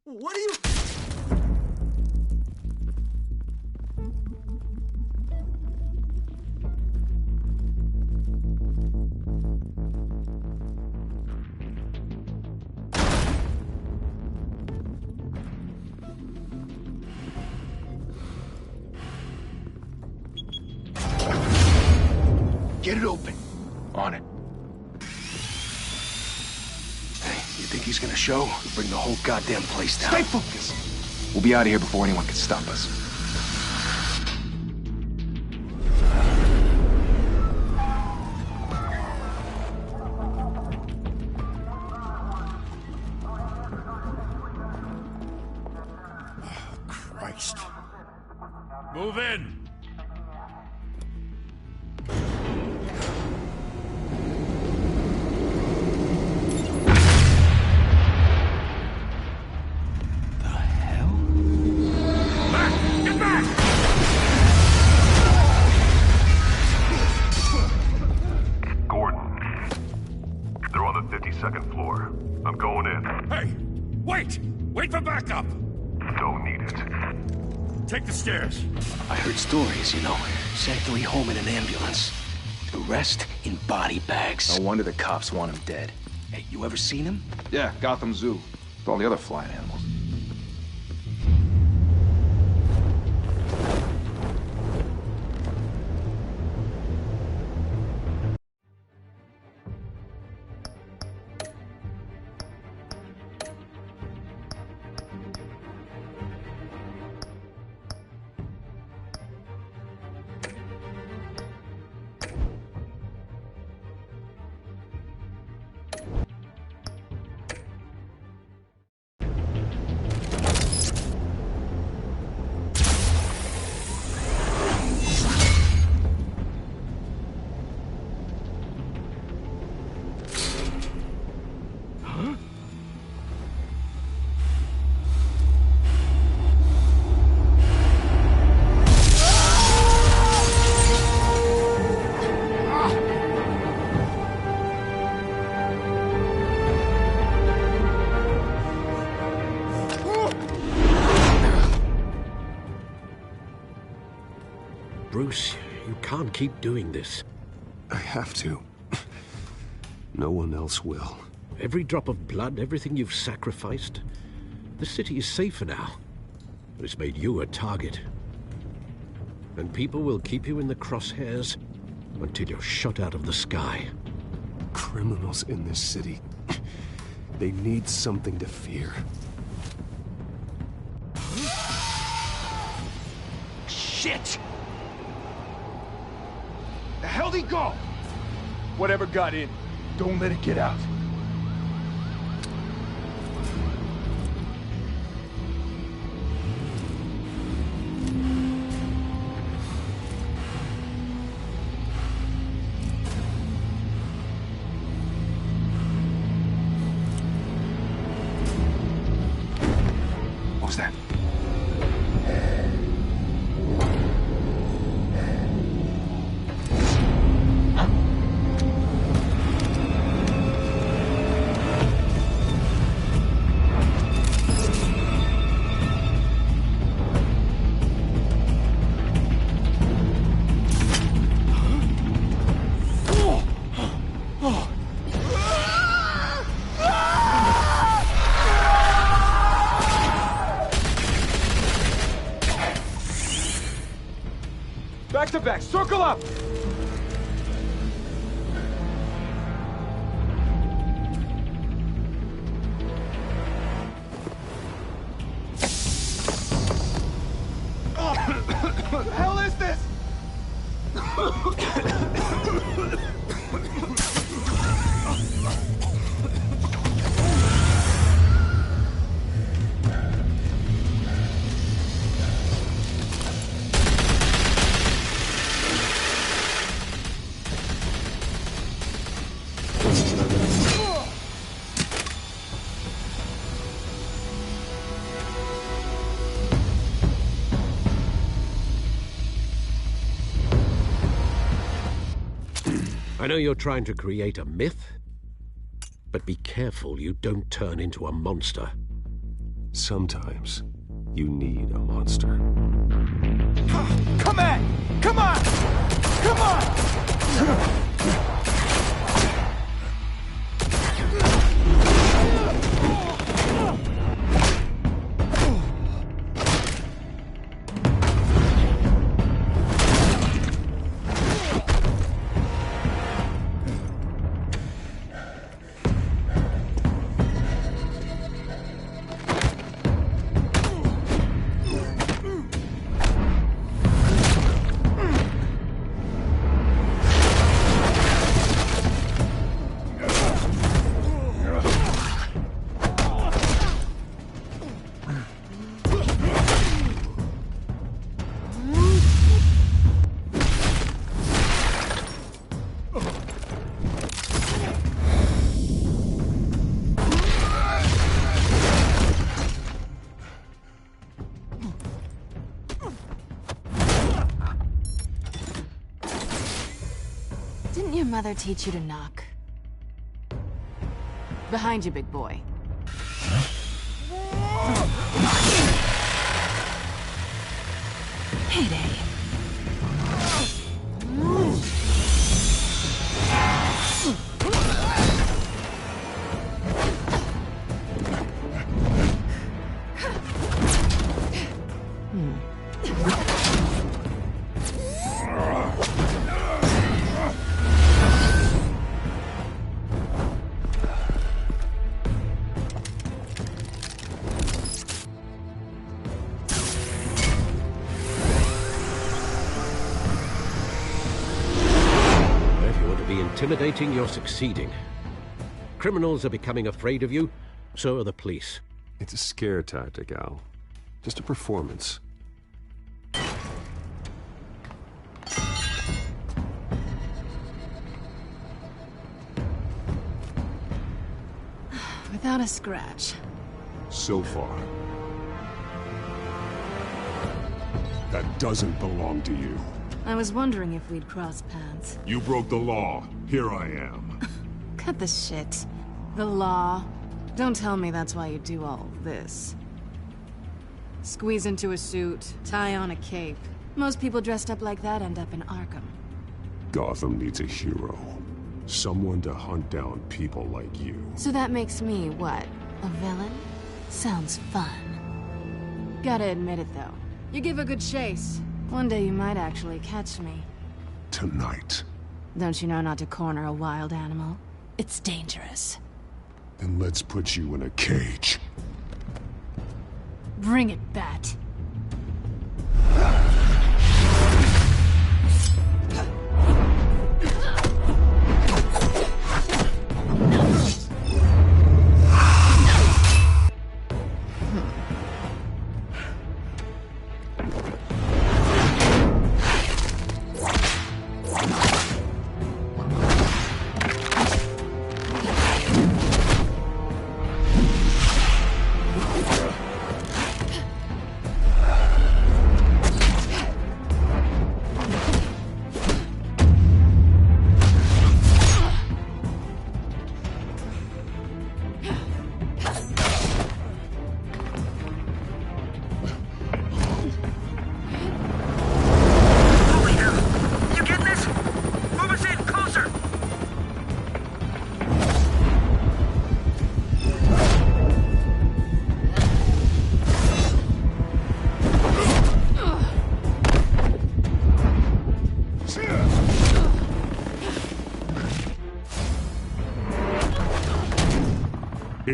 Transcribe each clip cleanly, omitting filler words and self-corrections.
What are you... Get it open. On it. Hey, you think he's gonna show? We'll bring the whole goddamn place down. Stay focused. We'll be out of here before anyone can stop us. Christ. Move in! Second floor. I'm going in. Hey! Wait! Wait for backup! Don't need it. Take the stairs. I heard stories, you know. Sent 3 home in an ambulance. The rest in body bags. No wonder the cops want him dead. Hey, you ever seen him? Yeah, Gotham Zoo. With all the other flying animals. Bruce, you can't keep doing this. I have to. No one else will. Every drop of blood, everything you've sacrificed. The city is safer now. But it's made you a target. And people will keep you in the crosshairs until you're shot out of the sky. Criminals in this city. They need something to fear. Shit! The hell'd he go? Whatever got in, don't let it get out. What was that? Back to back, circle up! What the hell is this? I know you're trying to create a myth, but be careful you don't turn into a monster. Sometimes you need a monster. Come on! Come on! Come on! Didn't your mother teach you to knock? Behind you, big boy. Heyday. Intimidating, you're succeeding. Criminals are becoming afraid of you, so are the police. It's a scare tactic, Al. Just a performance. Without a scratch. So far. That doesn't belong to you. I was wondering if we'd cross paths. You broke the law. Here I am. Cut the shit. The law. Don't tell me that's why you do all this. Squeeze into a suit, tie on a cape. Most people dressed up like that end up in Arkham. Gotham needs a hero. Someone to hunt down people like you. So that makes me, what, a villain? Sounds fun. Gotta admit it, though. You give a good chase. One day you might actually catch me. Tonight. Don't you know not to corner a wild animal? It's dangerous. Then let's put you in a cage. Bring it, Bat.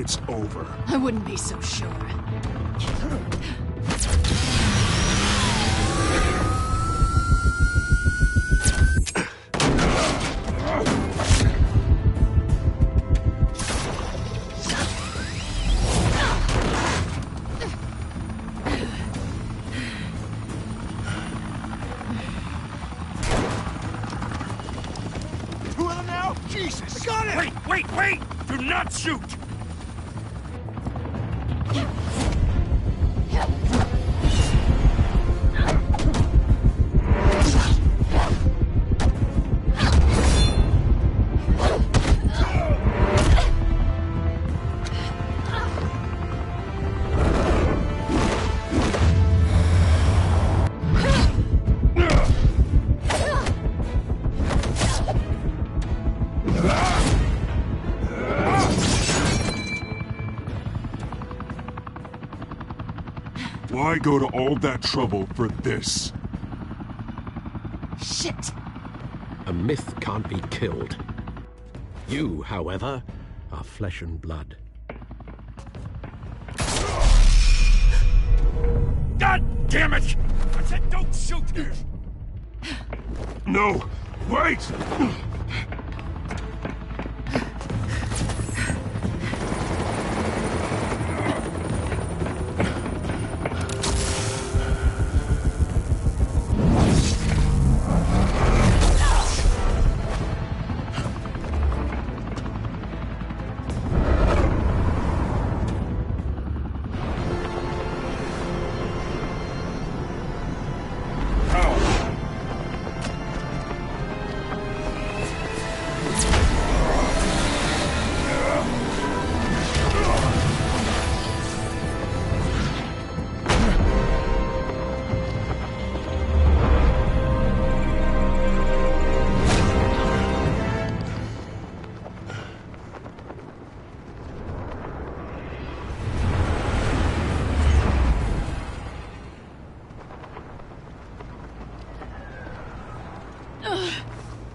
it's over. I wouldn't be so sure. Two of them now? Jesus! I got it! Wait! Do not shoot! Why go to all that trouble for this? Shit! A myth can't be killed. You, however, are flesh and blood. God damn it! I said don't shoot! No! Wait!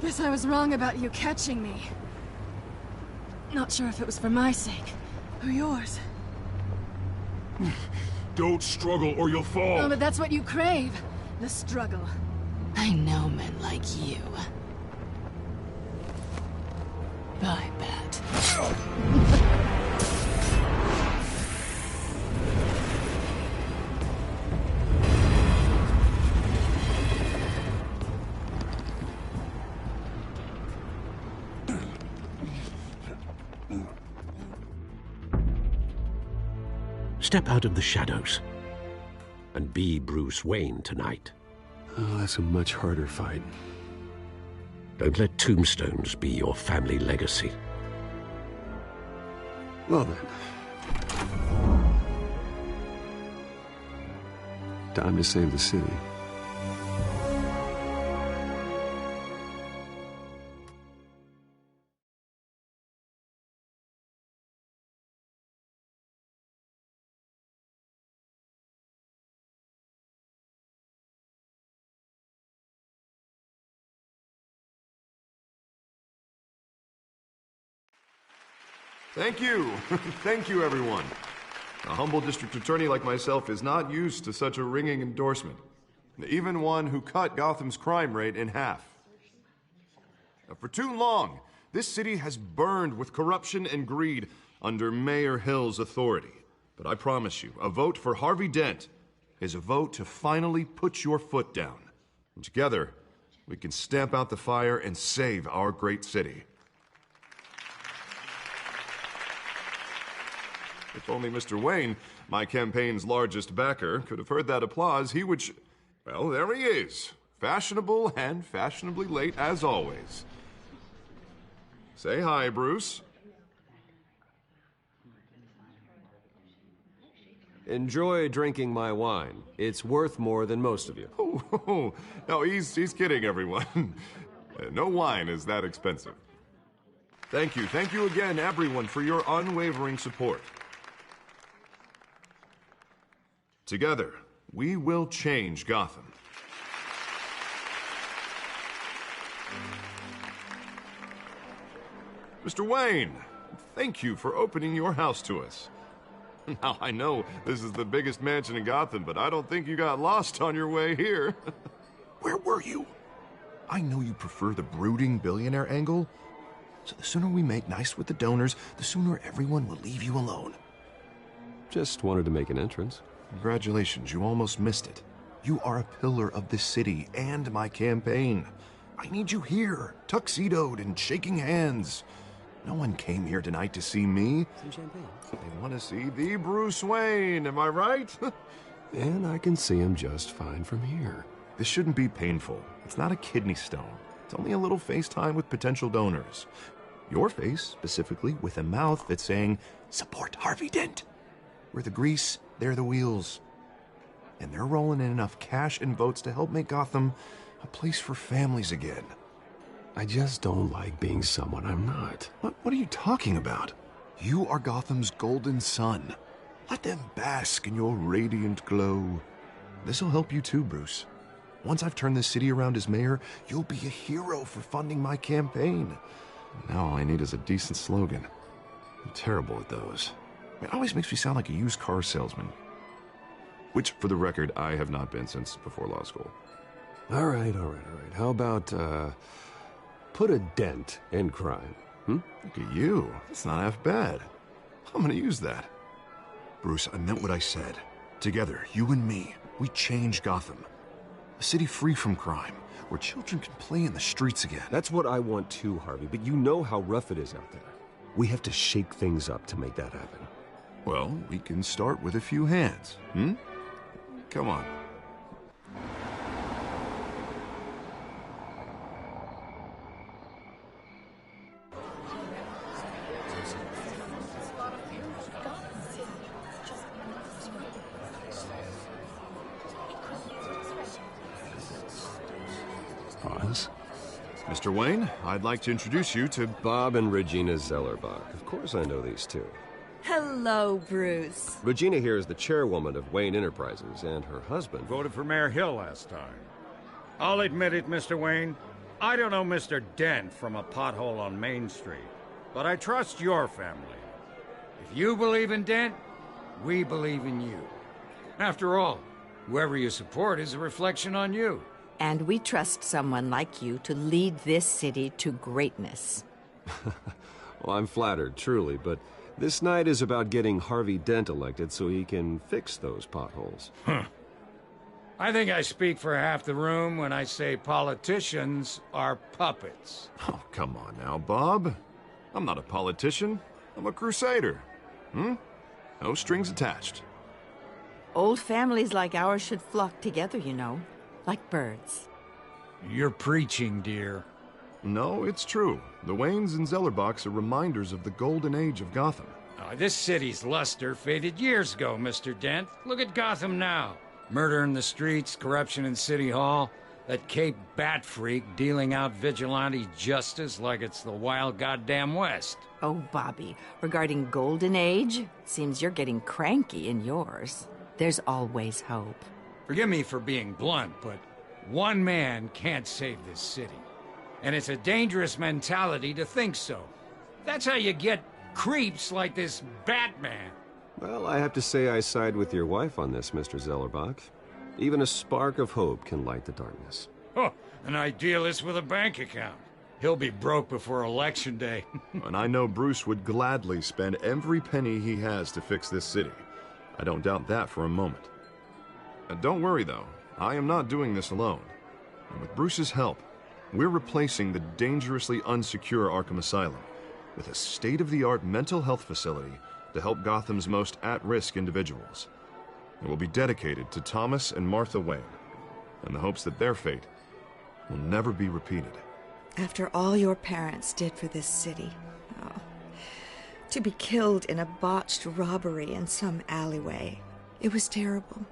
Guess I was wrong about you catching me. Not sure if it was for my sake, or yours. Don't struggle or you'll fall! Oh, but that's what you crave. The struggle. I know men like you. I bet. Step out of the shadows and be Bruce Wayne tonight. Oh, that's a much harder fight. Don't let tombstones be your family legacy. Well then. Time to save the city. Thank you. Thank you, everyone. A humble district attorney like myself is not used to such a ringing endorsement. Even one who cut Gotham's crime rate in half. For too long, this city has burned with corruption and greed under Mayor Hill's authority. But I promise you, a vote for Harvey Dent is a vote to finally put your foot down. And together, we can stamp out the fire and save our great city. If only Mr. Wayne, my campaign's largest backer, could have heard that applause, he would well, there he is. Fashionable and fashionably late as always. Say hi, Bruce. Enjoy drinking my wine. It's worth more than most of you. Oh, no, he's kidding, everyone. No wine is that expensive. Thank you again, everyone, for your unwavering support. Together, we will change Gotham. Mr. Wayne, Thank you for opening your house to us. Now, I know this is the biggest mansion in Gotham, but I don't think you got lost on your way here. Where were you? I know you prefer the brooding billionaire angle, so the sooner we make nice with the donors, the sooner everyone will leave you alone. Just wanted to make an entrance. Congratulations, you almost missed it. You are a pillar of this city and my campaign. I need you here, tuxedoed and shaking hands. No one came here tonight to see me. Some champagne. They want to see the Bruce Wayne, am I right? And I can see him just fine from here. This shouldn't be painful. It's not a kidney stone. It's only a little FaceTime with potential donors. Your face, specifically, with a mouth that's saying, support Harvey Dent. We're the grease, they're the wheels. And they're rolling in enough cash and votes to help make Gotham a place for families again. I just don't like being someone I'm not. What are you talking about? You are Gotham's golden sun. Let them bask in your radiant glow. This'll help you too, Bruce. Once I've turned this city around as mayor, you'll be a hero for funding my campaign. Now all I need is a decent slogan. I'm terrible at those. It always makes me sound like a used car salesman. Which, for the record, I have not been since before law school. All right. How about, put a dent in crime? Look at you. That's not half bad. I'm gonna use that. Bruce, I meant what I said. Together, you and me, we change Gotham. A city free from crime, where children can play in the streets again. That's what I want too, Harvey, but you know how rough it is out there. We have to shake things up to make that happen. Well, we can start with a few hands, Come on. Pause. Mr. Wayne, I'd like to introduce you to Bob and Regina Zellerbach. Of course I know these two. Hello, Bruce. Regina here is the chairwoman of Wayne Enterprises, and her husband... Voted for Mayor Hill last time. I'll admit it, Mr. Wayne. I don't know Mr. Dent from a pothole on Main Street, but I trust your family. If you believe in Dent, we believe in you. After all, whoever you support is a reflection on you. And we trust someone like you to lead this city to greatness. Well, I'm flattered, truly, but this night is about getting Harvey Dent elected so he can fix those potholes. I think I speak for half the room when I say politicians are puppets. Oh, come on now, Bob. I'm not a politician. I'm a crusader. No strings attached. Old families like ours should flock together, you know, like birds. You're preaching, dear. No, it's true. The Waynes and Zellerbachs are reminders of the golden age of Gotham. Oh, this city's luster faded years ago, Mr. Dent. Look at Gotham now. Murder in the streets, corruption in City Hall, that Cape Bat freak dealing out vigilante justice like it's the wild goddamn West. Oh, Bobby, regarding Golden Age, seems you're getting cranky in yours. There's always hope. Forgive me for being blunt, but one man can't save this city. And it's a dangerous mentality to think so. That's how you get creeps like this Batman. Well, I have to say I side with your wife on this, Mr. Zellerbach. Even a spark of hope can light the darkness. Oh, an idealist with a bank account. He'll be broke before Election Day. And I know Bruce would gladly spend every penny he has to fix this city. I don't doubt that for a moment. Don't worry, though. I am not doing this alone. And with Bruce's help, we're replacing the dangerously unsecure Arkham Asylum with a state-of-the-art mental health facility to help Gotham's most at-risk individuals. It will be dedicated to Thomas and Martha Wayne, in the hopes that their fate will never be repeated. After all your parents did for this city, to be killed in a botched robbery in some alleyway, it was terrible.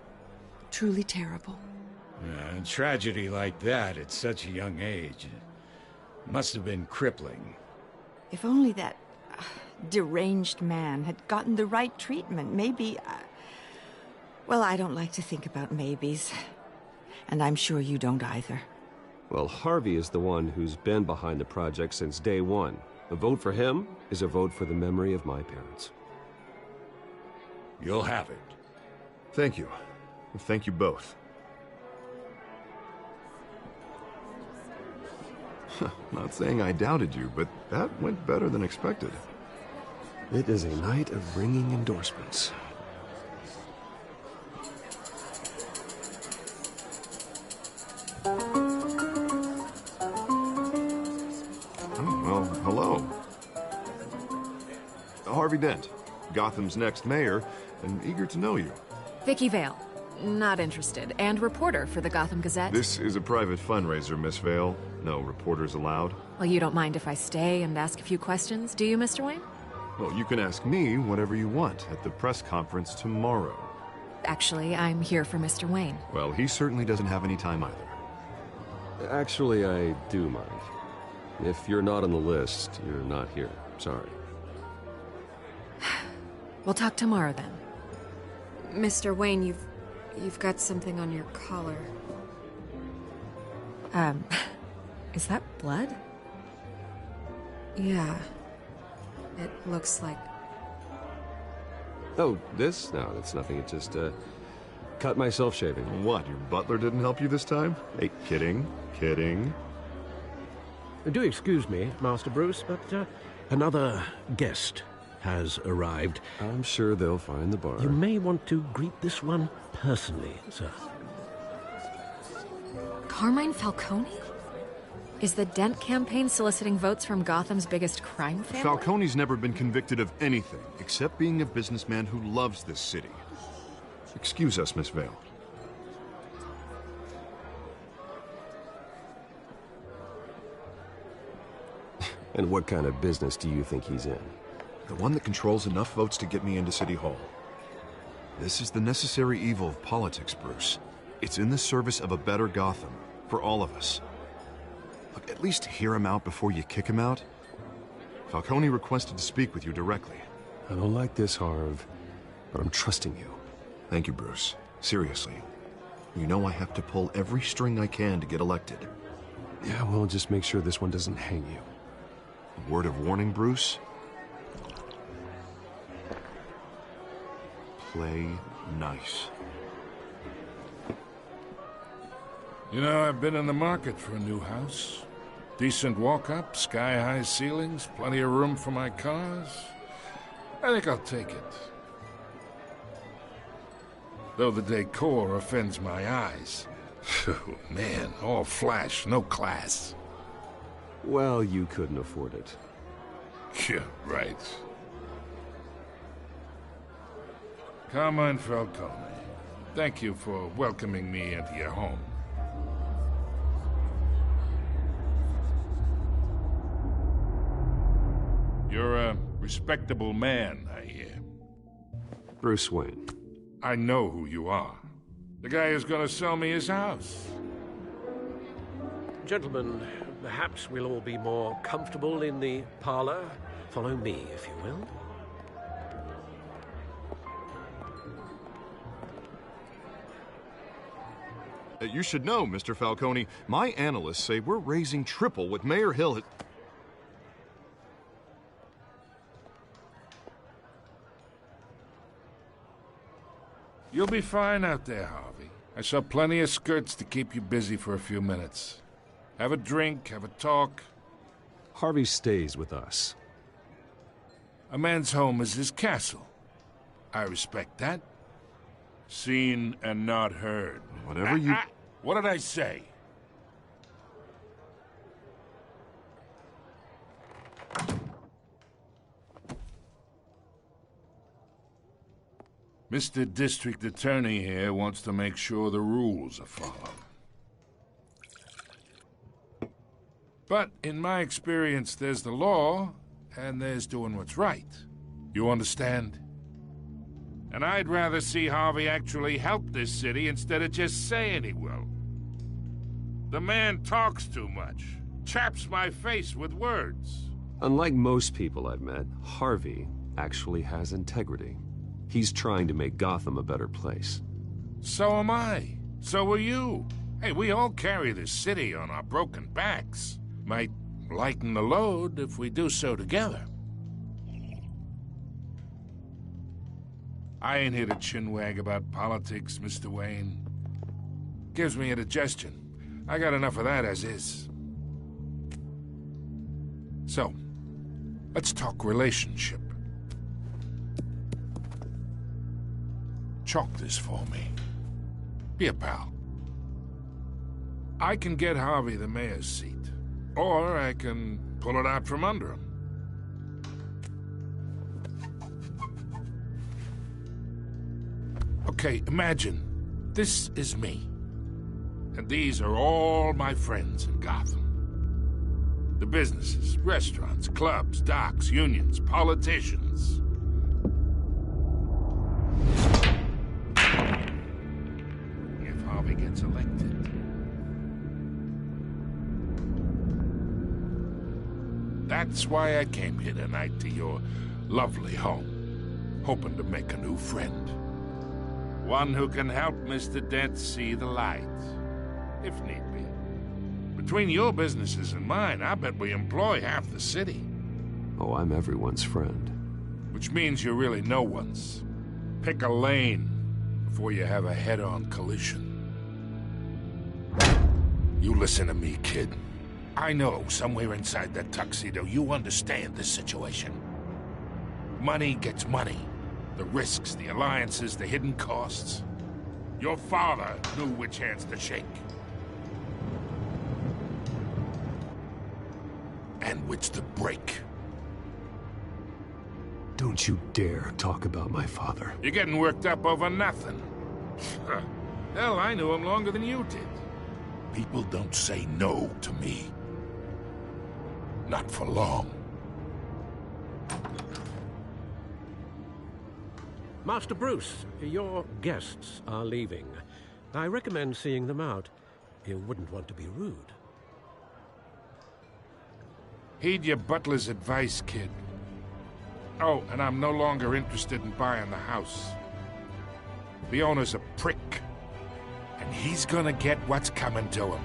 Truly terrible. A tragedy like that at such a young age must have been crippling. If only that deranged man had gotten the right treatment, maybe... well, I don't like to think about maybes. And I'm sure you don't either. Well, Harvey is the one who's been behind the project since day one. A vote for him is a vote for the memory of my parents. You'll have it. Thank you. Thank you both. Not saying I doubted you, but that went better than expected. It is a night of ringing endorsements. Well, hello. Harvey Dent, Gotham's next mayor, and eager to know you. Vicky Vale. Not interested. And reporter for the Gotham Gazette. This is a private fundraiser, Miss Vale. No reporters allowed. Well, you don't mind if I stay and ask a few questions, do you, Mr. Wayne? Well, you can ask me whatever you want at the press conference tomorrow. Actually, I'm here for Mr. Wayne. Well, he certainly doesn't have any time either. Actually, I do mind. If you're not on the list, you're not here. Sorry. We'll talk tomorrow, then. Mr. Wayne, you've got something on your collar. Is that blood? Yeah. It looks like... Oh, this? No, that's nothing. It just, cut myself shaving. What, your butler didn't help you this time? Hey, kidding. Do excuse me, Master Bruce, but another guest has arrived. I'm sure they'll find the bar. You may want to greet this one personally, sir. Carmine Falcone? Is the Dent campaign soliciting votes from Gotham's biggest crime family? Falcone's never been convicted of anything, except being a businessman who loves this city. Excuse us, Miss Vale. And what kind of business do you think he's in? The one that controls enough votes to get me into City Hall. This is the necessary evil of politics, Bruce. It's in the service of a better Gotham, for all of us. Look, at least hear him out before you kick him out. Falcone requested to speak with you directly. I don't like this, Harv, but I'm trusting you. Thank you, Bruce. Seriously. You know I have to pull every string I can to get elected. Yeah, well, just make sure this one doesn't hang you. A word of warning, Bruce? Play nice. You know, I've been in the market for a new house. Decent walk-up, sky-high ceilings, plenty of room for my cars. I think I'll take it. Though the decor offends my eyes. Oh, man, all flash, no class. Well, you couldn't afford it. Yeah, right. Carmine Falcone, thank you for welcoming me into your home. You're a respectable man, I hear. Bruce Wayne. I know who you are. The guy who's gonna sell me his house. Gentlemen, perhaps we'll all be more comfortable in the parlor. Follow me, if you will. You should know, Mr. Falcone, my analysts say we're raising triple what Mayor Hill had... You'll be fine out there, Harvey. I saw plenty of skirts to keep you busy for a few minutes. Have a drink, have a talk. Harvey stays with us. A man's home is his castle. I respect that. Seen and not heard. Whatever you... What did I say? Mr. District Attorney here wants to make sure the rules are followed. But in my experience, there's the law, and there's doing what's right. You understand? And I'd rather see Harvey actually help this city instead of just saying he will. The man talks too much, chaps my face with words. Unlike most people I've met, Harvey actually has integrity. He's trying to make Gotham a better place. So am I. So are you. Hey, we all carry this city on our broken backs. Might lighten the load if we do so together. I ain't here to chinwag about politics, Mr. Wayne. Gives me indigestion. I got enough of that as is. So, let's talk relationship. Chalk this for me. Be a pal. I can get Harvey the mayor's seat, or I can pull it out from under him. Okay, imagine this is me, and these are all my friends in Gotham. The businesses, restaurants, clubs, docks, unions, politicians. If Harvey gets elected. That's why I came here tonight to your lovely home, hoping to make a new friend. One who can help Mr. Dent see the light, if need be. Between your businesses and mine, I bet we employ half the city. Oh, I'm everyone's friend. Which means you're really no one's. Pick a lane before you have a head-on collision. You listen to me, kid. I know somewhere inside that tuxedo you understand this situation. Money gets money. The risks, the alliances, the hidden costs. Your father knew which hands to shake. And which to break. Don't you dare talk about my father. You're getting worked up over nothing. Hell, I knew him longer than you did. People don't say no to me. Not for long. Master Bruce, your guests are leaving. I recommend seeing them out. You wouldn't want to be rude. Heed your butler's advice, kid. Oh, and I'm no longer interested in buying the house. The owner's a prick, and he's gonna get what's coming to him.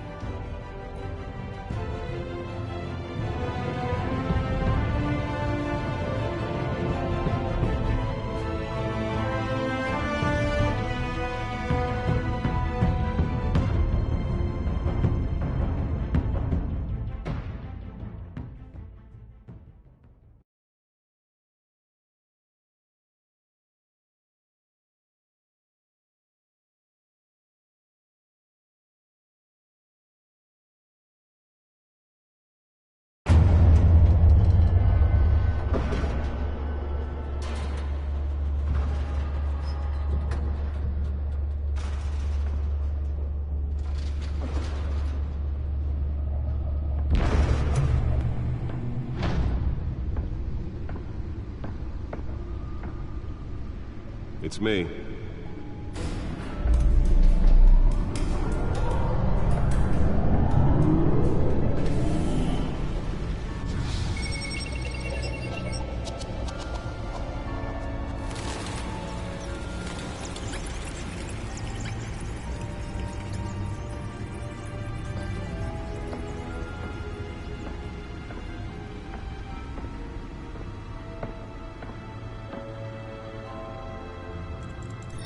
It's me.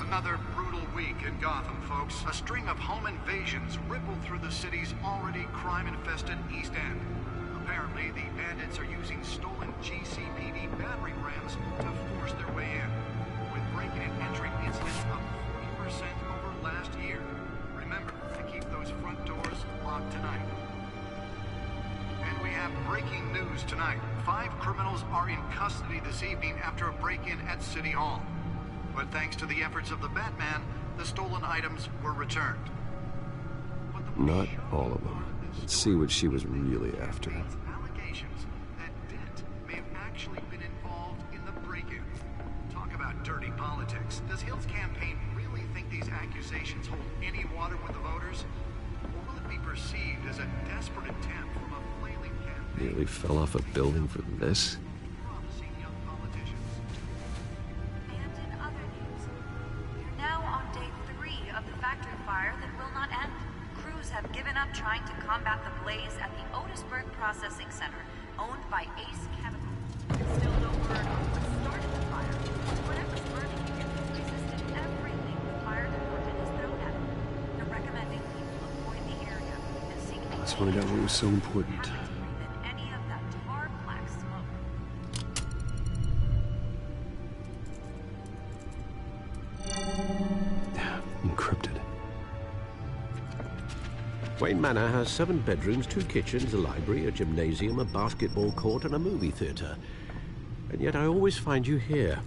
Another brutal week in Gotham, folks. A string of home invasions rippled through the city's already crime-infested East End. Apparently, the bandits are using stolen GCPD battering rams to force their way in, with breaking and entering incidents up 40% over last year. Remember to keep those front doors locked tonight. And we have breaking news tonight. 5 criminals are in custody this evening after a break-in at City Hall. But thanks to the efforts of the Batman, the stolen items were returned. Not all of them. Let's see what she was really after. Allegations that Dent may have actually been involved in the break-in. Talk about dirty politics. Does Hill's campaign really think these accusations hold any water with the voters? Or will it be perceived as a desperate attempt from a flailing campaign? Nearly fell off a building for this? Now on day 3 of the factory fire that will not end. Crews have given up trying to combat the blaze at the Otisburg Processing Center, owned by Ace Chemical. There's still no word on what started the fire. Whatever's burning here has resisted everything the fire department has thrown at it. They're recommending people avoid the area and seek Let's find out what was so important. any of that tar black smoke. Encrypted. Wayne Manor has 7 bedrooms, 2 kitchens, a library, a gymnasium, a basketball court, and a movie theater. And yet I always find you here,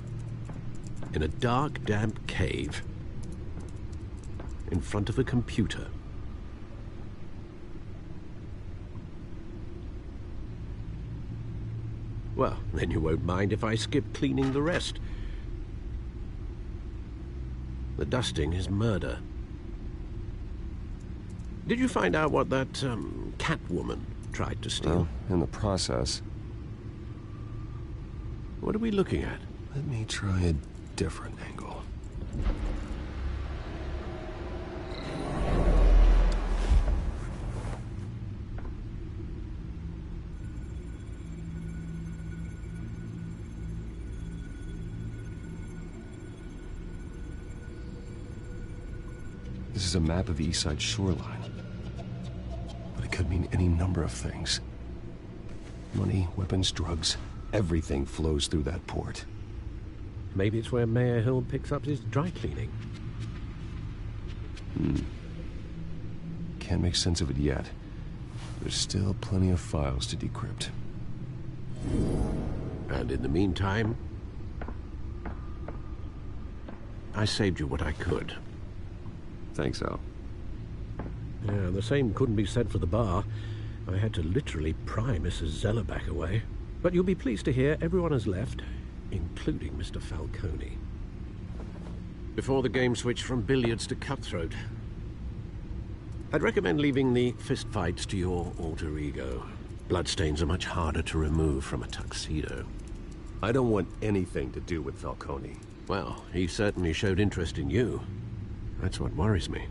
in a dark, damp cave, in front of a computer. Well, then you won't mind if I skip cleaning the rest. The dusting is murder. Did you find out what that, Catwoman tried to steal? Well, in the process. What are we looking at? Let me try a different angle. This is a map of the East Side shoreline. But it could mean any number of things. Money, weapons, drugs, everything flows through that port. Maybe it's where Mayor Hill picks up his dry cleaning. Can't make sense of it yet. There's still plenty of files to decrypt. And in the meantime, I saved you what I could. Thanks, Al. Yeah, the same couldn't be said for the bar. I had to literally pry Mrs. Zellerback away. But you'll be pleased to hear everyone has left, including Mr. Falcone. Before the game switched from billiards to cutthroat. I'd recommend leaving the fistfights to your alter ego. Bloodstains are much harder to remove from a tuxedo. I don't want anything to do with Falcone. Well, he certainly showed interest in you. That's what worries me.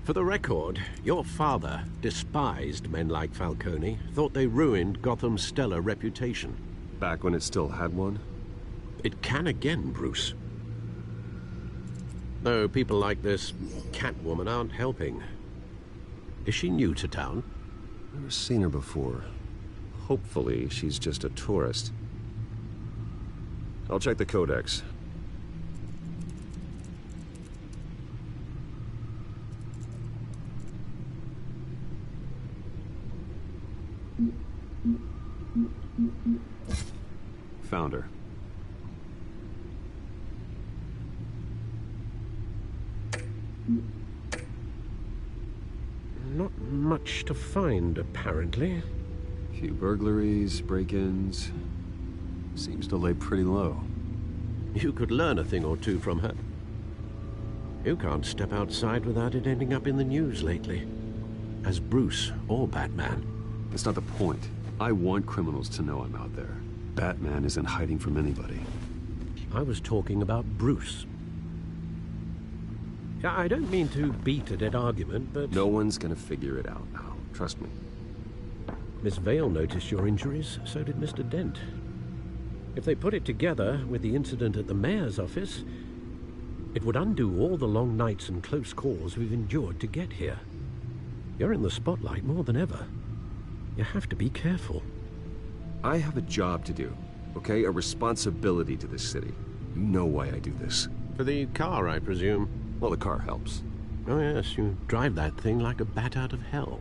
For the record, your father despised men like Falcone, thought they ruined Gotham's stellar reputation. Back when it still had one? It can again, Bruce. Though people like this Catwoman aren't helping. Is she new to town? Never seen her before. Hopefully, she's just a tourist. I'll check the codex. Found her. Not much to find, apparently. Few burglaries, break-ins. Seems to lay pretty low. You could learn a thing or two from her. You can't step outside without it ending up in the news lately. As Bruce or Batman. That's not the point. I want criminals to know I'm out there. Batman isn't hiding from anybody. I was talking about Bruce. I don't mean to beat a dead argument, but... No one's gonna figure it out now. Trust me. Miss Vale noticed your injuries, so did Mr. Dent. If they put it together with the incident at the mayor's office, it would undo all the long nights and close calls we've endured to get here. You're in the spotlight more than ever. You have to be careful. I have a job to do, okay? A responsibility to this city. You know why I do this. For the car, I presume. Well, the car helps. Oh yes, you drive that thing like a bat out of hell.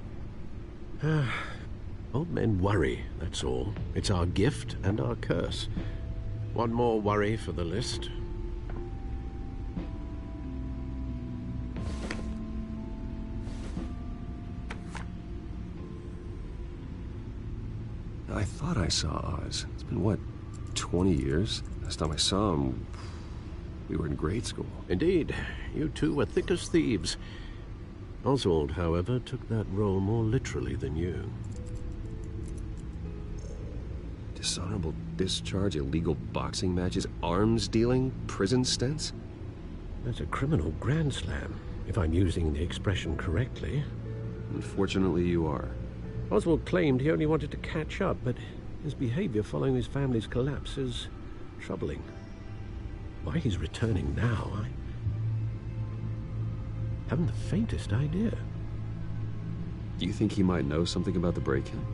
Old men worry, that's all. It's our gift and our curse. One more worry for the list. I thought I saw Oz. It's been, what, 20 years? Last time I saw him, we were in grade school. Indeed. You two were thick as thieves. Oswald, however, took that role more literally than you. Dishonorable discharge, illegal boxing matches, arms dealing, prison stints? That's a criminal grand slam, if I'm using the expression correctly. Unfortunately, you are. Oswald claimed he only wanted to catch up, but his behavior following his family's collapse is troubling. Why he's returning now, I haven't the faintest idea. Do you think he might know something about the break-in?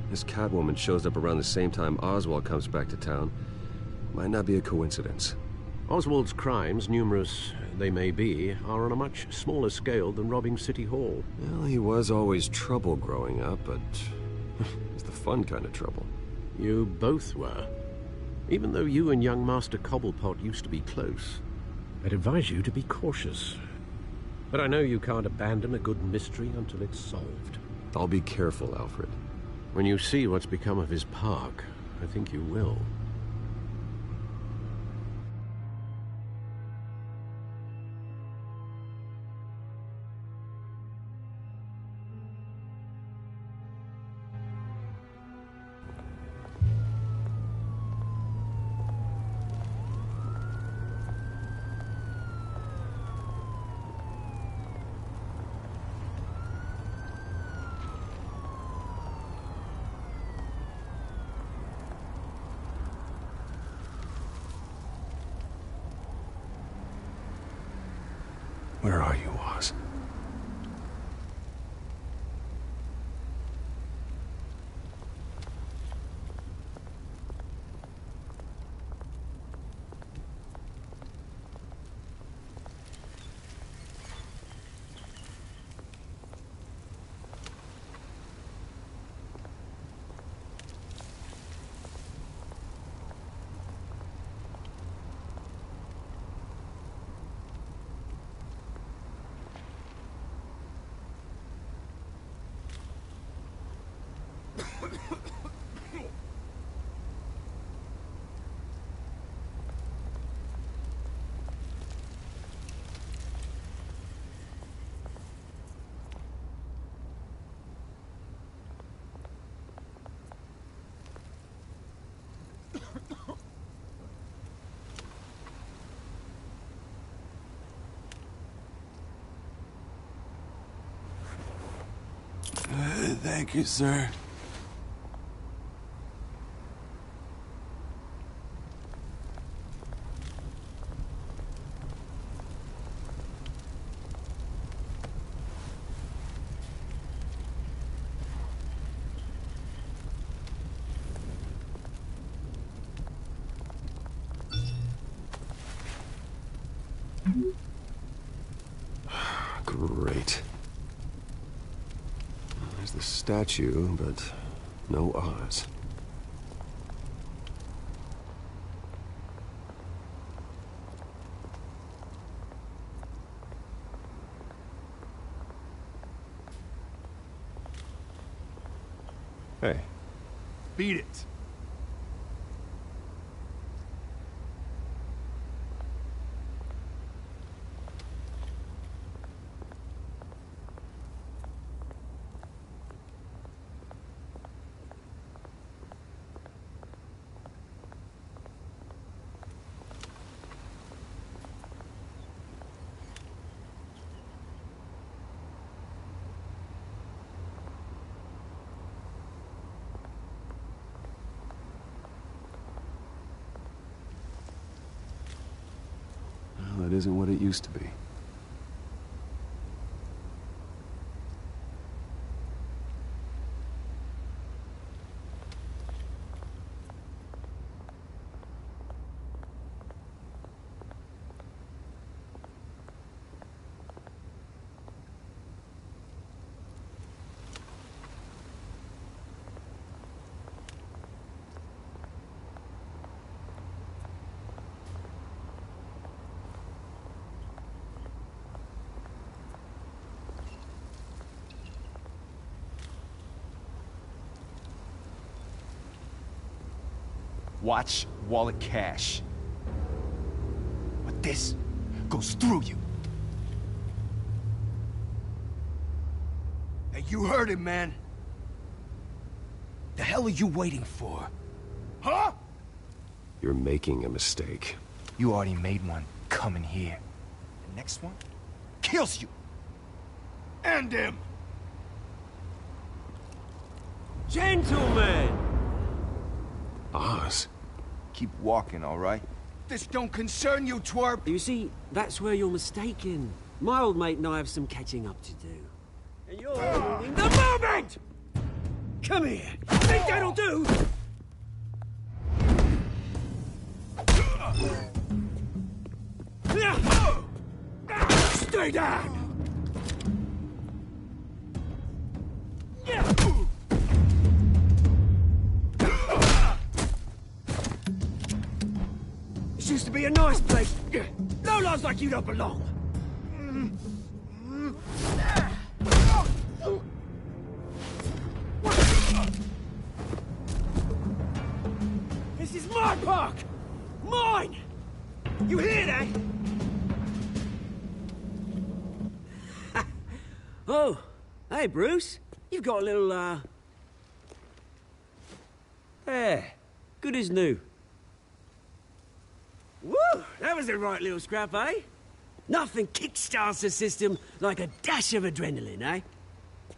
This Catwoman shows up around the same time Oswald comes back to town. Might not be a coincidence. Oswald's crimes, numerous they may be, are on a much smaller scale than robbing City Hall. Well, he was always trouble growing up, but it's the fun kind of trouble. You both were. Even though you and young Master Cobblepot used to be close, I'd advise you to be cautious. But I know you can't abandon a good mystery until it's solved. I'll be careful, Alfred. When you see what's become of his park, I think you will. Where are you, Oz? Thank you, sir. Great. There's the statue, but no Oz. Hey. Beat it. Well, it isn't what it used to be. Watch wallet cash. But this goes through you. Hey, you heard him, man. The hell are you waiting for? Huh? You're making a mistake. You already made one coming here. The next one kills you. And him. Gentlemen! Oz. Keep walking, all right? This don't concern you, twerp! You see, that's where you're mistaken. My old mate and I have some catching up to do. And you're ruining the moment! Come here! Think that'll do? Stay down! This used to be a nice place. No laws like you don't belong. This is my park! Mine! You hear that? Oh, hey, Bruce. You've got a little, There. Good as new. Woo! That was a right little scrap, eh? Nothing kickstarts the system like a dash of adrenaline, eh?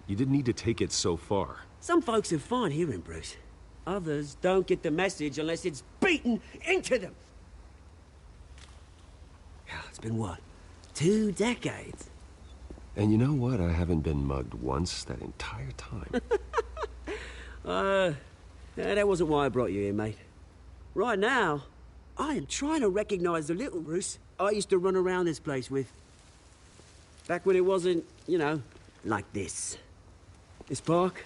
You didn't need to take it so far. Some folks have fine hearing, Bruce. Others don't get the message unless it's beaten into them. It's been, what, 2 decades? And you know what? I haven't been mugged once that entire time. That wasn't why I brought you here, mate. Right now, I am trying to recognize the little Bruce I used to run around this place with. Back when it wasn't, you know, like this. This park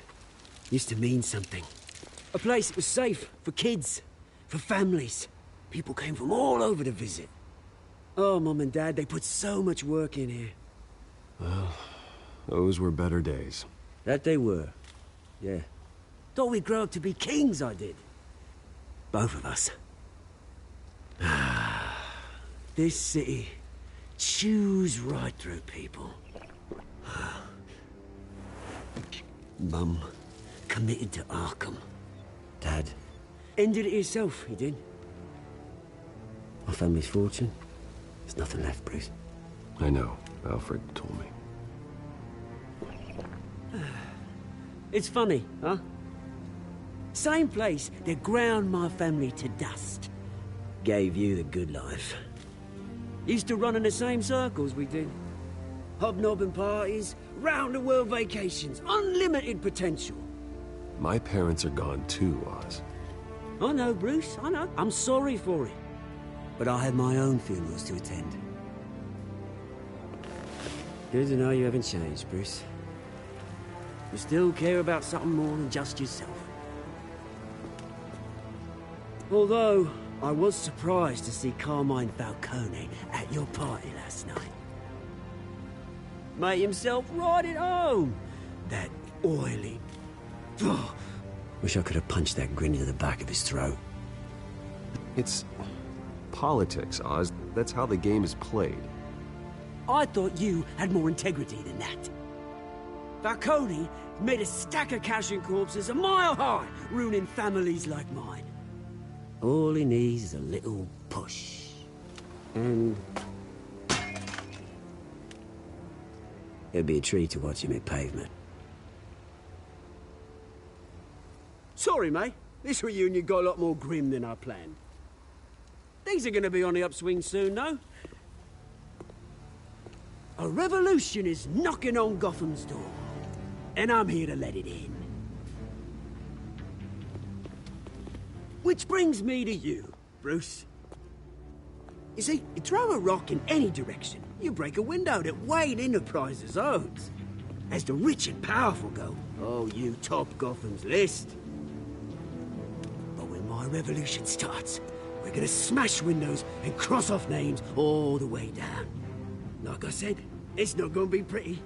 used to mean something. A place that was safe for kids, for families. People came from all over to visit. Oh, Mum and Dad, they put so much work in here. Well, those were better days. That they were. Yeah. Thought we'd grow up to be kings, I did. Both of us. This city chews right through people. Mum committed to Arkham. Dad ended it himself, he did. My family's fortune. There's nothing left, Bruce. I know. Alfred told me. It's funny, huh? Same place that ground my family to dust. Gave you the good life. Used to run in the same circles we did. Hobnobbing parties, round-the-world vacations, unlimited potential. My parents are gone too, Oz. I know, Bruce, I know. I'm sorry for it. But I have my own funerals to attend. Good to know you haven't changed, Bruce. You still care about something more than just yourself. Although, I was surprised to see Carmine Falcone at your party last night. Made himself right at home. That oily... Oh, wish I could have punched that grin into the back of his throat. It's politics, Oz. That's how the game is played. I thought you had more integrity than that. Falcone made a stack of cash and corpses a mile high, ruining families like mine. All he needs is a little push. And... it'd be a treat to watch him hit pavement. Sorry, mate. This reunion got a lot more grim than I planned. Things are gonna be on the upswing soon, though. A revolution is knocking on Gotham's door. And I'm here to let it in. Which brings me to you, Bruce. You see, you throw a rock in any direction, you break a window that Wayne Enterprises owns. As the rich and powerful go, oh, you top Gotham's list. But when my revolution starts, we're gonna smash windows and cross off names all the way down. Like I said, it's not gonna be pretty.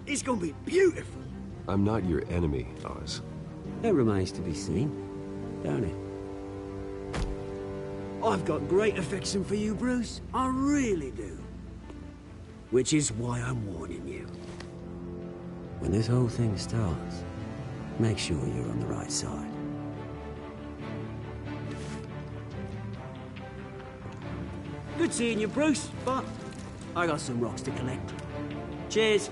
It's gonna be beautiful. I'm not your enemy, Oz. That remains to be seen, don't it? I've got great affection for you, Bruce. I really do. Which is why I'm warning you. When this whole thing starts, make sure you're on the right side. Good seeing you, Bruce, but I got some rocks to collect. Cheers.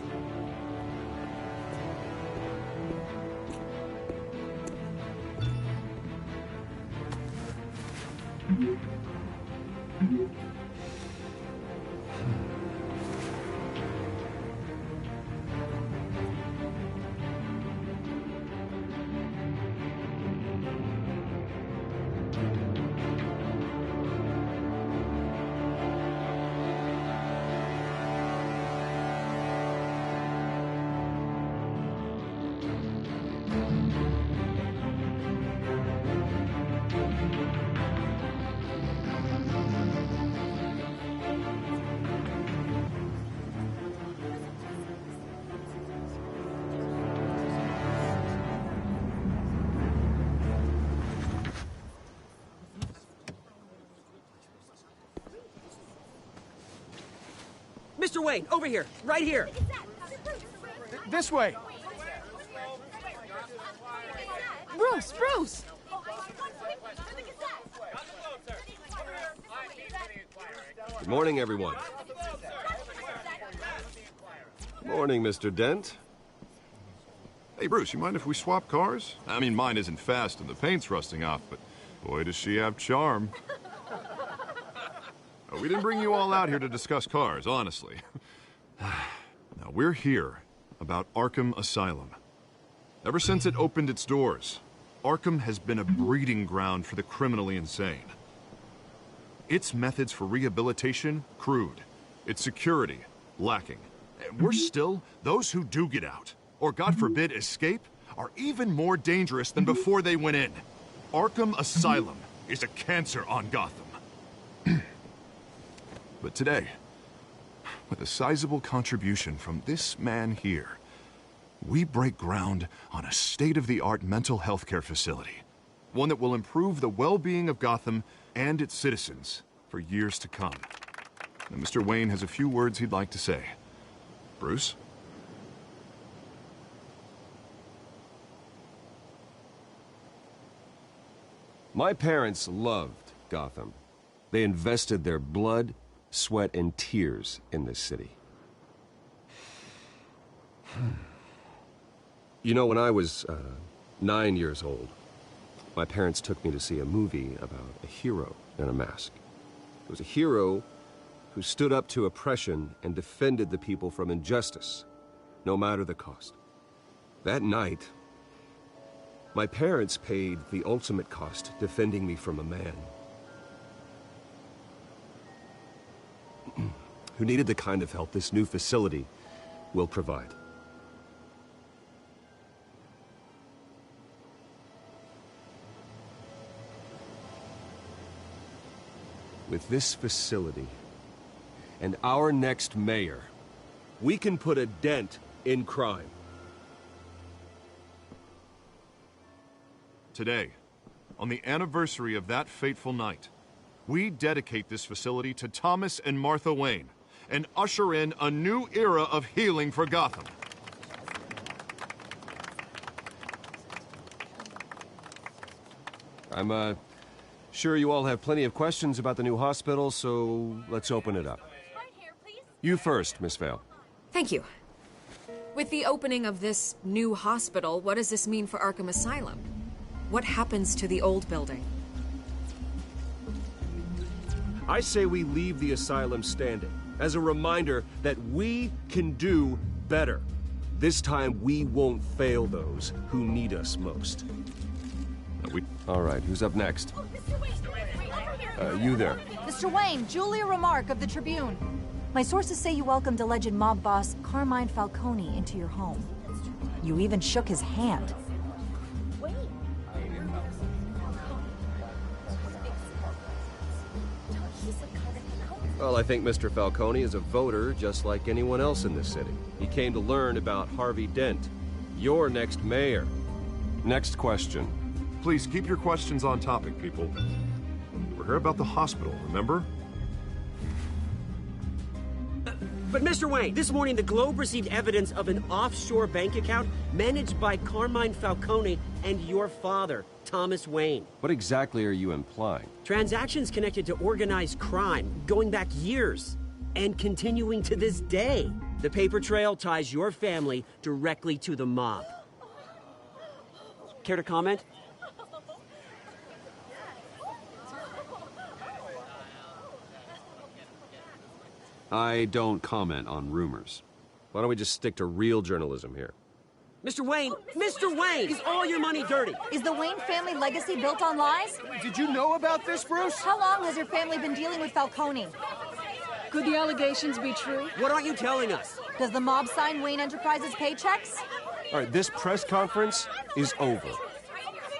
Mr. Wayne, over here, right here. This way. Bruce, Bruce! Good morning, everyone. Morning, Mr. Dent. Hey, Bruce, you mind if we swap cars? I mean, mine isn't fast and the paint's rusting off, but boy, does she have charm. We didn't bring you all out here to discuss cars, honestly. Now, we're here about Arkham Asylum. Ever since it opened its doors, Arkham has been a breeding ground for the criminally insane. Its methods for rehabilitation, crude. Its security, lacking. And worse still, those who do get out, or God forbid, escape, are even more dangerous than before they went in. Arkham Asylum is a cancer on Gotham. But today, with a sizable contribution from this man here, we break ground on a state-of-the-art mental health care facility. One that will improve the well-being of Gotham and its citizens for years to come. Now, Mr. Wayne has a few words he'd like to say. Bruce? My parents loved Gotham. They invested their blood, sweat, and tears in this city. You know, when I was 9 years old, my parents took me to see a movie about a hero in a mask. It was a hero who stood up to oppression and defended the people from injustice, no matter the cost. That night, my parents paid the ultimate cost defending me from a man who needed the kind of help this new facility will provide. With this facility and our next mayor, we can put a dent in crime. Today, on the anniversary of that fateful night, we dedicate this facility to Thomas and Martha Wayne and usher in a new era of healing for Gotham. I'm sure you all have plenty of questions about the new hospital, so let's open it up. You first, Miss Vale. Thank you. With the opening of this new hospital, what does this mean for Arkham Asylum? What happens to the old building? I say we leave the asylum standing as a reminder that we can do better. This time we won't fail those who need us most. All right, who's up next? You there. Mr. Wayne, Julia Remark of the Tribune. My sources say you welcomed alleged mob boss Carmine Falcone into your home. You even shook his hand. Well, I think Mr. Falcone is a voter just like anyone else in this city. He came to learn about Harvey Dent, your next mayor. Next question. Please keep your questions on topic, people. We're here about the hospital, remember? But Mr. Wayne, this morning the Globe received evidence of an offshore bank account managed by Carmine Falcone and your father, Thomas Wayne. What exactly are you implying? Transactions connected to organized crime, going back years, and continuing to this day. The paper trail ties your family directly to the mob. Care to comment? I don't comment on rumors. Why don't we just stick to real journalism here? Mr. Wayne! Mr. Wayne! Is all your money dirty? Is the Wayne family legacy built on lies? Did you know about this, Bruce? How long has your family been dealing with Falcone? Could the allegations be true? What aren't you telling us? Does the mob sign Wayne Enterprises paychecks? All right, this press conference is over.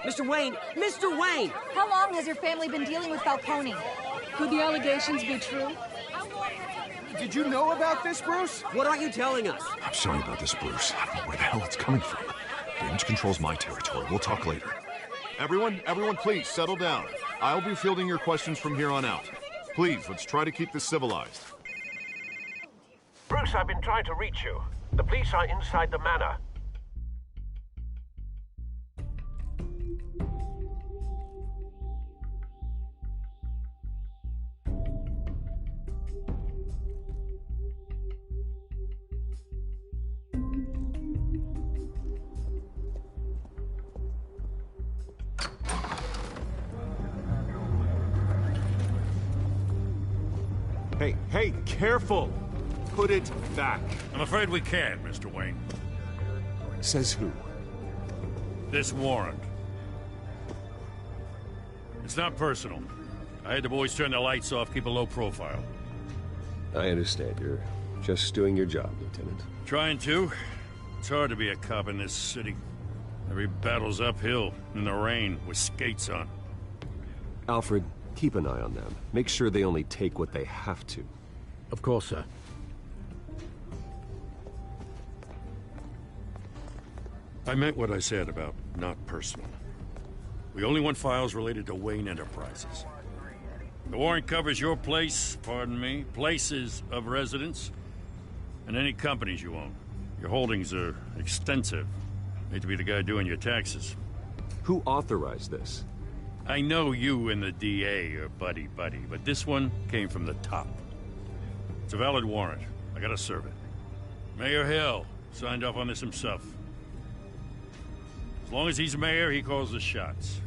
Mr. Wayne! Mr. Wayne! How long has your family been dealing with Falcone? Could the allegations be true? Did you know about this, Bruce? What aren't you telling us? I'm sorry about this, Bruce. I don't know where the hell it's coming from. Damage control's my territory. We'll talk later. Everyone, please, settle down. I'll be fielding your questions from here on out. Please, let's try to keep this civilized. Bruce, I've been trying to reach you. The police are inside the manor. Hey, careful! Put it back. I'm afraid we can't, Mr. Wayne. Says who? This warrant. It's not personal. I had the boys turn the lights off, keep a low profile. I understand. You're just doing your job, Lieutenant. Trying to. It's hard to be a cop in this city. Every battle's uphill, in the rain, with skates on. Alfred, keep an eye on them. Make sure they only take what they have to. Of course, sir. I meant what I said about not personal. We only want files related to Wayne Enterprises. The warrant covers your place, pardon me, places of residence, and any companies you own. Your holdings are extensive. Need to be the guy doing your taxes. Who authorized this? I know you and the DA are buddy-buddy, but this one came from the top. It's a valid warrant. I gotta serve it. Mayor Hill signed off on this himself. As long as he's mayor, he calls the shots.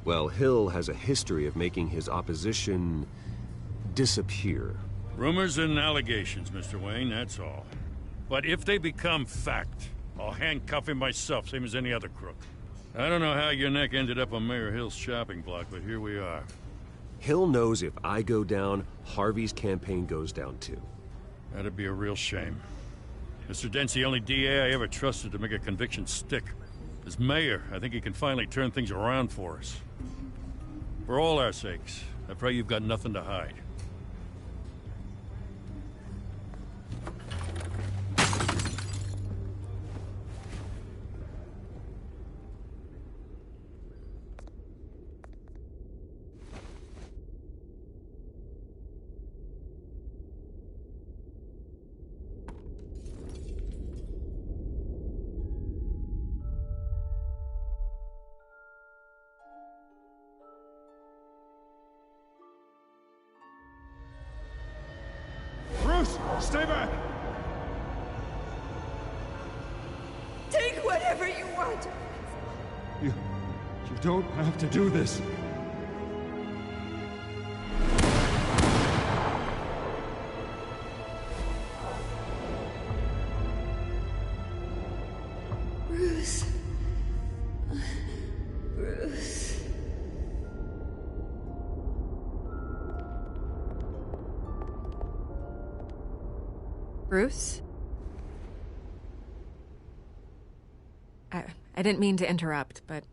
Well, Hill has a history of making his opposition disappear. Rumors and allegations, Mr. Wayne, that's all. But if they become fact, I'll handcuff him myself, same as any other crook. I don't know how your neck ended up on Mayor Hill's shopping block, but here we are. Hill knows if I go down, Harvey's campaign goes down too. That'd be a real shame. Mr. Dent's the only DA I ever trusted to make a conviction stick. As mayor, I think he can finally turn things around for us. For all our sakes, I pray you've got nothing to hide. Bruce, stay back! Take whatever you want. You don't have to do this. Bruce. Bruce. Bruce? I didn't mean to interrupt, but...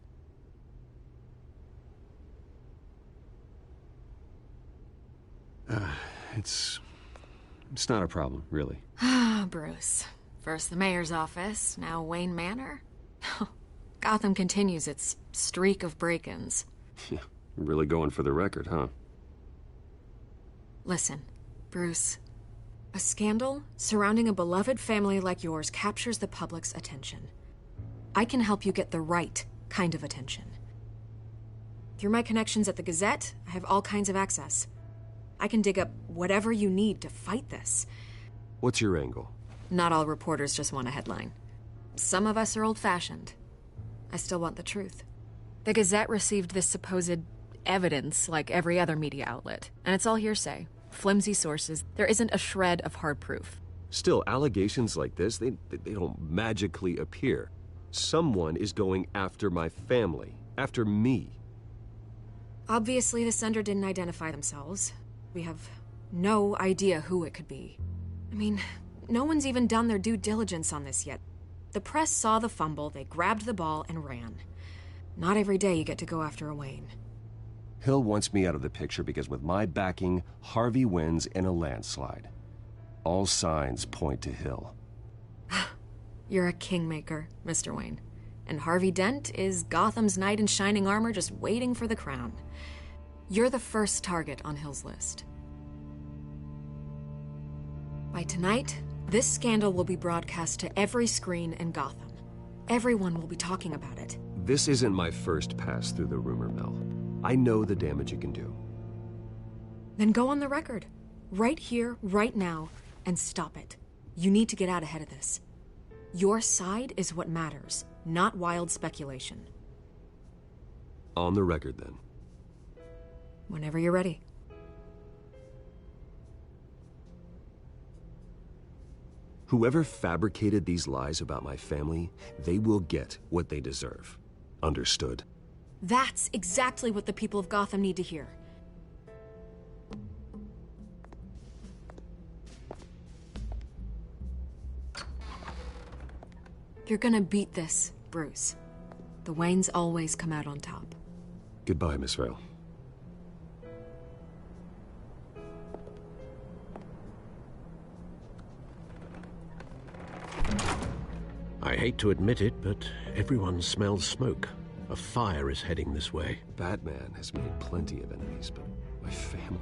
It's not a problem, really. Ah, Bruce. First the mayor's office, now Wayne Manor. Gotham continues its streak of break-ins. Yeah, really going for the record, huh? Listen, Bruce. A scandal surrounding a beloved family like yours captures the public's attention. I can help you get the right kind of attention. Through my connections at the Gazette, I have all kinds of access. I can dig up whatever you need to fight this. What's your angle? Not all reporters just want a headline. Some of us are old-fashioned. I still want the truth. The Gazette received this supposed evidence like every other media outlet, and it's all hearsay. flimsy sources. There isn't a shred of hard proof. Still, allegations like this, they don't magically appear. Someone is going after my family, after me. Obviously, the sender didn't identify themselves. We have no idea who it could be. I mean, no one's even done their due diligence on this yet. The press saw the fumble, they grabbed the ball and ran. Not every day you get to go after a Wayne. Hill wants me out of the picture because with my backing, Harvey wins in a landslide. All signs point to Hill. You're a kingmaker, Mr. Wayne. And Harvey Dent is Gotham's knight in shining armor just waiting for the crown. You're the first target on Hill's list. By tonight, this scandal will be broadcast to every screen in Gotham. Everyone will be talking about it. This isn't my first pass through the rumor mill. I know the damage it can do. Then go on the record. Right here, right now, and stop it. You need to get out ahead of this. Your side is what matters, not wild speculation. On the record, then. Whenever you're ready. Whoever fabricated these lies about my family, they will get what they deserve. Understood? That's exactly what the people of Gotham need to hear. You're gonna beat this, Bruce. The Waynes always come out on top. Goodbye, Miss Vale. I hate to admit it, but everyone smells smoke. A fire is heading this way. Batman has made plenty of enemies, but my family...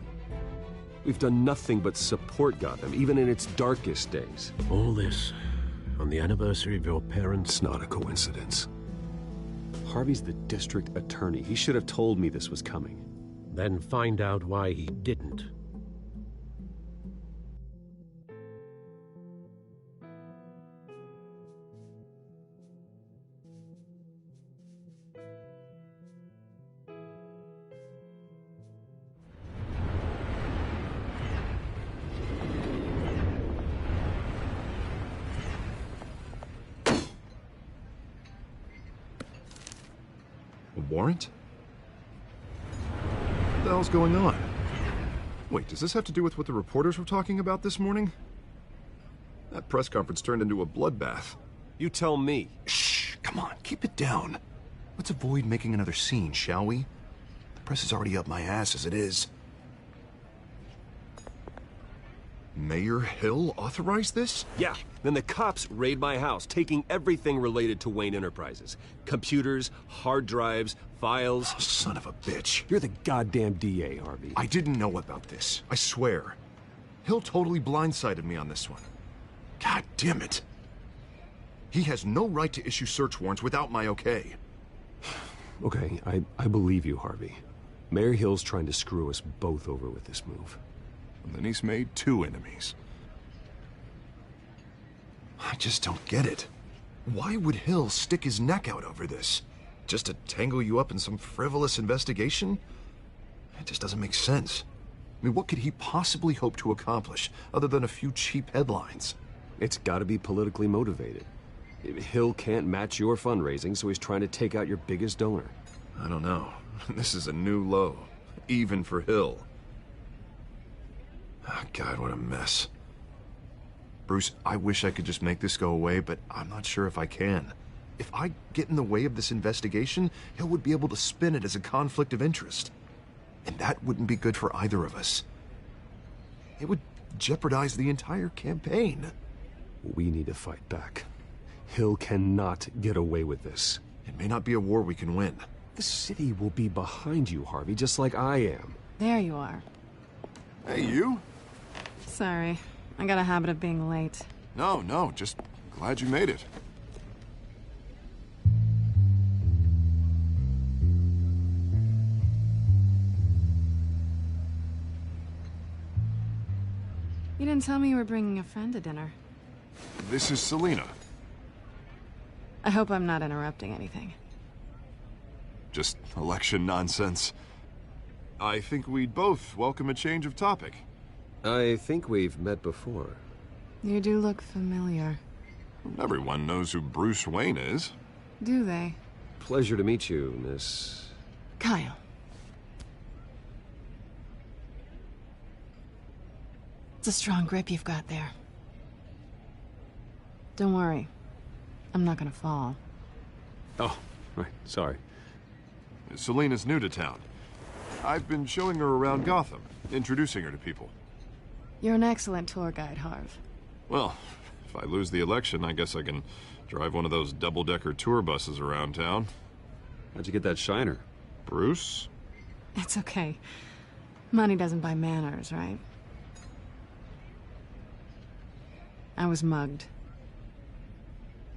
We've done nothing but support Gotham, even in its darkest days. All this on the anniversary of your parents'... It's not a coincidence. Harvey's the district attorney. He should have told me this was coming. Then find out why he didn't. Warrant? What the hell's going on? Wait, does this have to do with what the reporters were talking about this morning? That press conference turned into a bloodbath. You tell me. Shh, come on, keep it down. Let's avoid making another scene, shall we? The press is already up my ass as it is. Mayor Hill authorized this? Yeah, then the cops raid my house, taking everything related to Wayne Enterprises. Computers, hard drives, files. Oh, son of a bitch. You're the goddamn DA, Harvey. I didn't know about this, I swear. Hill totally blindsided me on this one. God damn it. He has no right to issue search warrants without my okay. Okay, I believe you, Harvey. Mayor Hill's trying to screw us both over with this move. And then he's made 2 enemies. I just don't get it. Why would Hill stick his neck out over this? Just to tangle you up in some frivolous investigation? It just doesn't make sense. I mean, what could he possibly hope to accomplish other than a few cheap headlines? It's gotta be politically motivated. Hill can't match your fundraising, so he's trying to take out your biggest donor. I don't know. This is a new low. Even for Hill. Oh, God, what a mess. Bruce, I wish I could just make this go away, but I'm not sure if I can. If I get in the way of this investigation, Hill would be able to spin it as a conflict of interest. And that wouldn't be good for either of us. It would jeopardize the entire campaign. We need to fight back. Hill cannot get away with this. It may not be a war we can win. The city will be behind you, Harvey, just like I am. There you are. Hey, you? Sorry. I got a habit of being late. No, just glad you made it. You didn't tell me you were bringing a friend to dinner. This is Selina. I hope I'm not interrupting anything. Just election nonsense. I think we'd both welcome a change of topic. I think we've met before. You do look familiar. Everyone knows who Bruce Wayne is. Do they? Pleasure to meet you, Miss... Kyle. It's a strong grip you've got there. Don't worry. I'm not gonna fall. Oh, right. Sorry. Selena's new to town. I've been showing her around Gotham, introducing her to people. You're an excellent tour guide, Harv. Well, if I lose the election, I guess I can drive one of those double-decker tour buses around town. How'd you get that shiner? Bruce? It's okay. Money doesn't buy manners, right? I was mugged.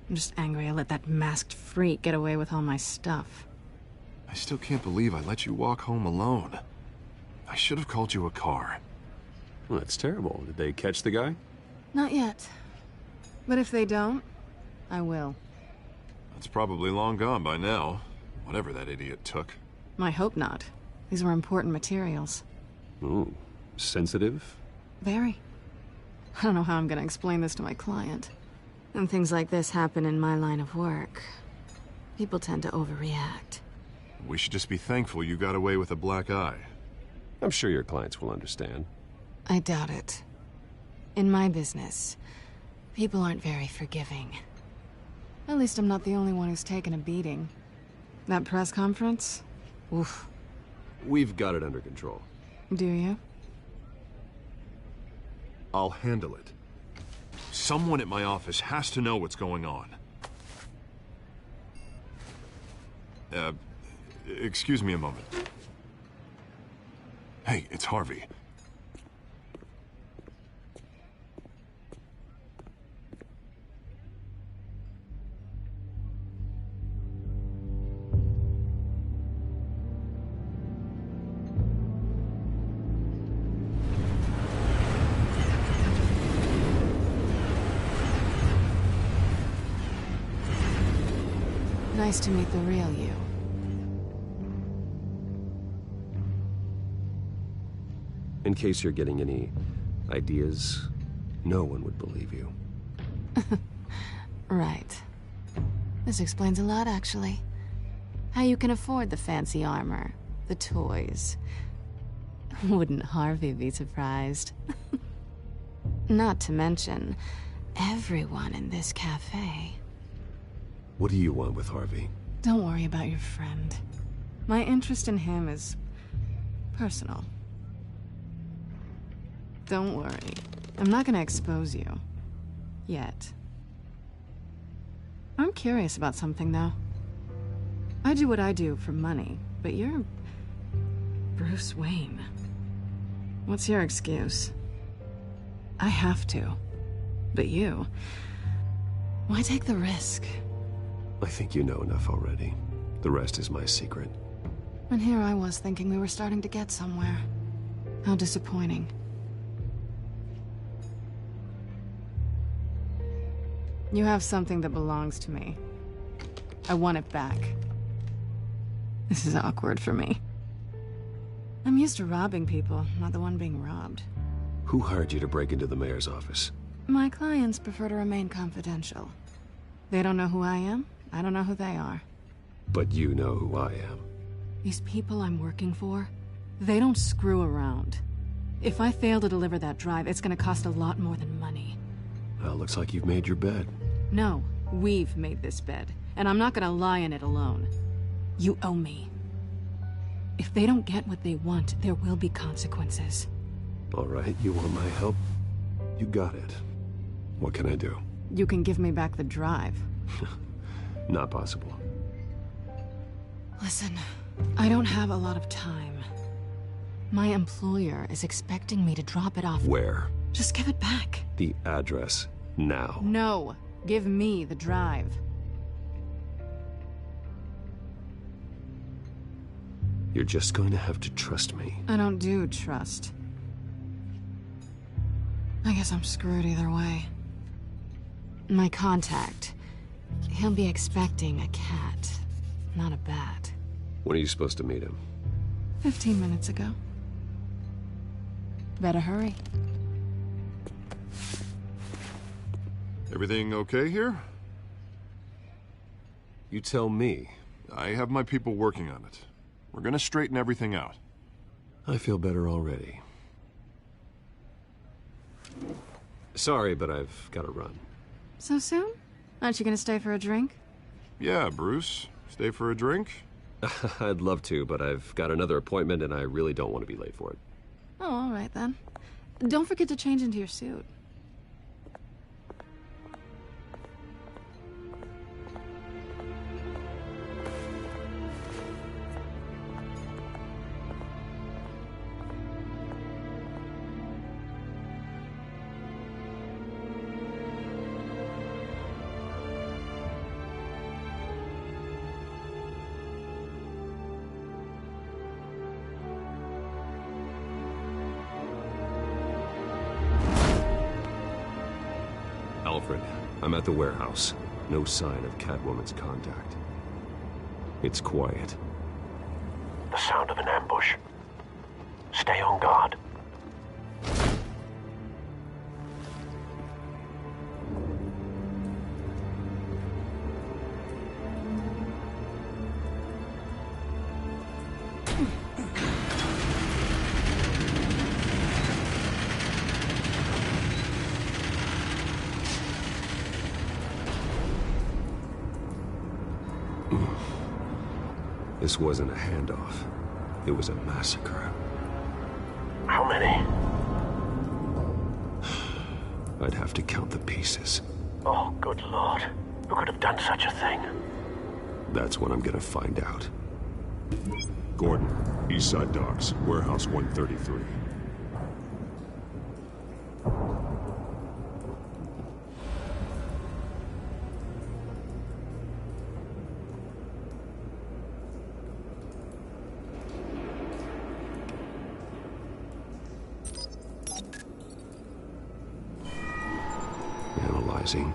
I'm just angry I let that masked freak get away with all my stuff. I still can't believe I let you walk home alone. I should have called you a car. Well, that's terrible. Did they catch the guy? Not yet. But if they don't, I will. That's probably long gone by now. Whatever that idiot took. I hope not. These were important materials. Ooh, sensitive? Very. I don't know how I'm gonna explain this to my client. When things like this happen in my line of work, people tend to overreact. We should just be thankful you got away with a black eye. I'm sure your clients will understand. I doubt it. In my business, people aren't very forgiving. At least I'm not the only one who's taken a beating. That press conference? Oof. We've got it under control. Do you? I'll handle it. Someone at my office has to know what's going on. Excuse me a moment. Hey, it's Harvey. Nice to meet the real you. In case you're getting any ideas, no one would believe you. Right. This explains a lot, actually. How you can afford the fancy armor, the toys. Wouldn't Harvey be surprised? Not to mention, everyone in this cafe. What do you want with Harvey? Don't worry about your friend. My interest in him is personal. Don't worry. I'm not gonna expose you. Yet. I'm curious about something, though. I do what I do for money, but you're... Bruce Wayne. What's your excuse? I have to. But you... Why take the risk? I think you know enough already. The rest is my secret. And here I was thinking we were starting to get somewhere. How disappointing. You have something that belongs to me. I want it back. This is awkward for me. I'm used to robbing people, not the one being robbed. Who hired you to break into the mayor's office? My clients prefer to remain confidential. They don't know who I am. I don't know who they are. But you know who I am. These people I'm working for, they don't screw around. If I fail to deliver that drive, it's gonna cost a lot more than money. Well, looks like you've made your bed. No, we've made this bed, and I'm not gonna lie in it alone. You owe me. If they don't get what they want, there will be consequences. All right, you want my help? You got it. What can I do? You can give me back the drive. Not possible. Listen, I don't have a lot of time. My employer is expecting me to drop it off. Where? Just give it back. The address, now. No, give me the drive. You're just going to have to trust me. I don't do trust. I guess I'm screwed either way. My contact, he'll be expecting a cat, not a bat. When are you supposed to meet him? 15 minutes ago. Better hurry. Everything okay here? You tell me. I have my people working on it. We're gonna straighten everything out. I feel better already. Sorry, but I've got to run. So soon? Aren't you gonna stay for a drink? Yeah, Bruce. Stay for a drink? I'd love to, but I've got another appointment and I really don't want to be late for it. Oh, all right then. Don't forget to change into your suit. Alfred, I'm at the warehouse. No sign of Catwoman's contact. It's quiet. The sound of an ambush. Stay on guard. This wasn't a handoff. It was a massacre. How many? I'd have to count the pieces. Oh, good Lord. Who could have done such a thing? That's what I'm gonna find out. Gordon, Eastside Docks, Warehouse 133. Analyzing.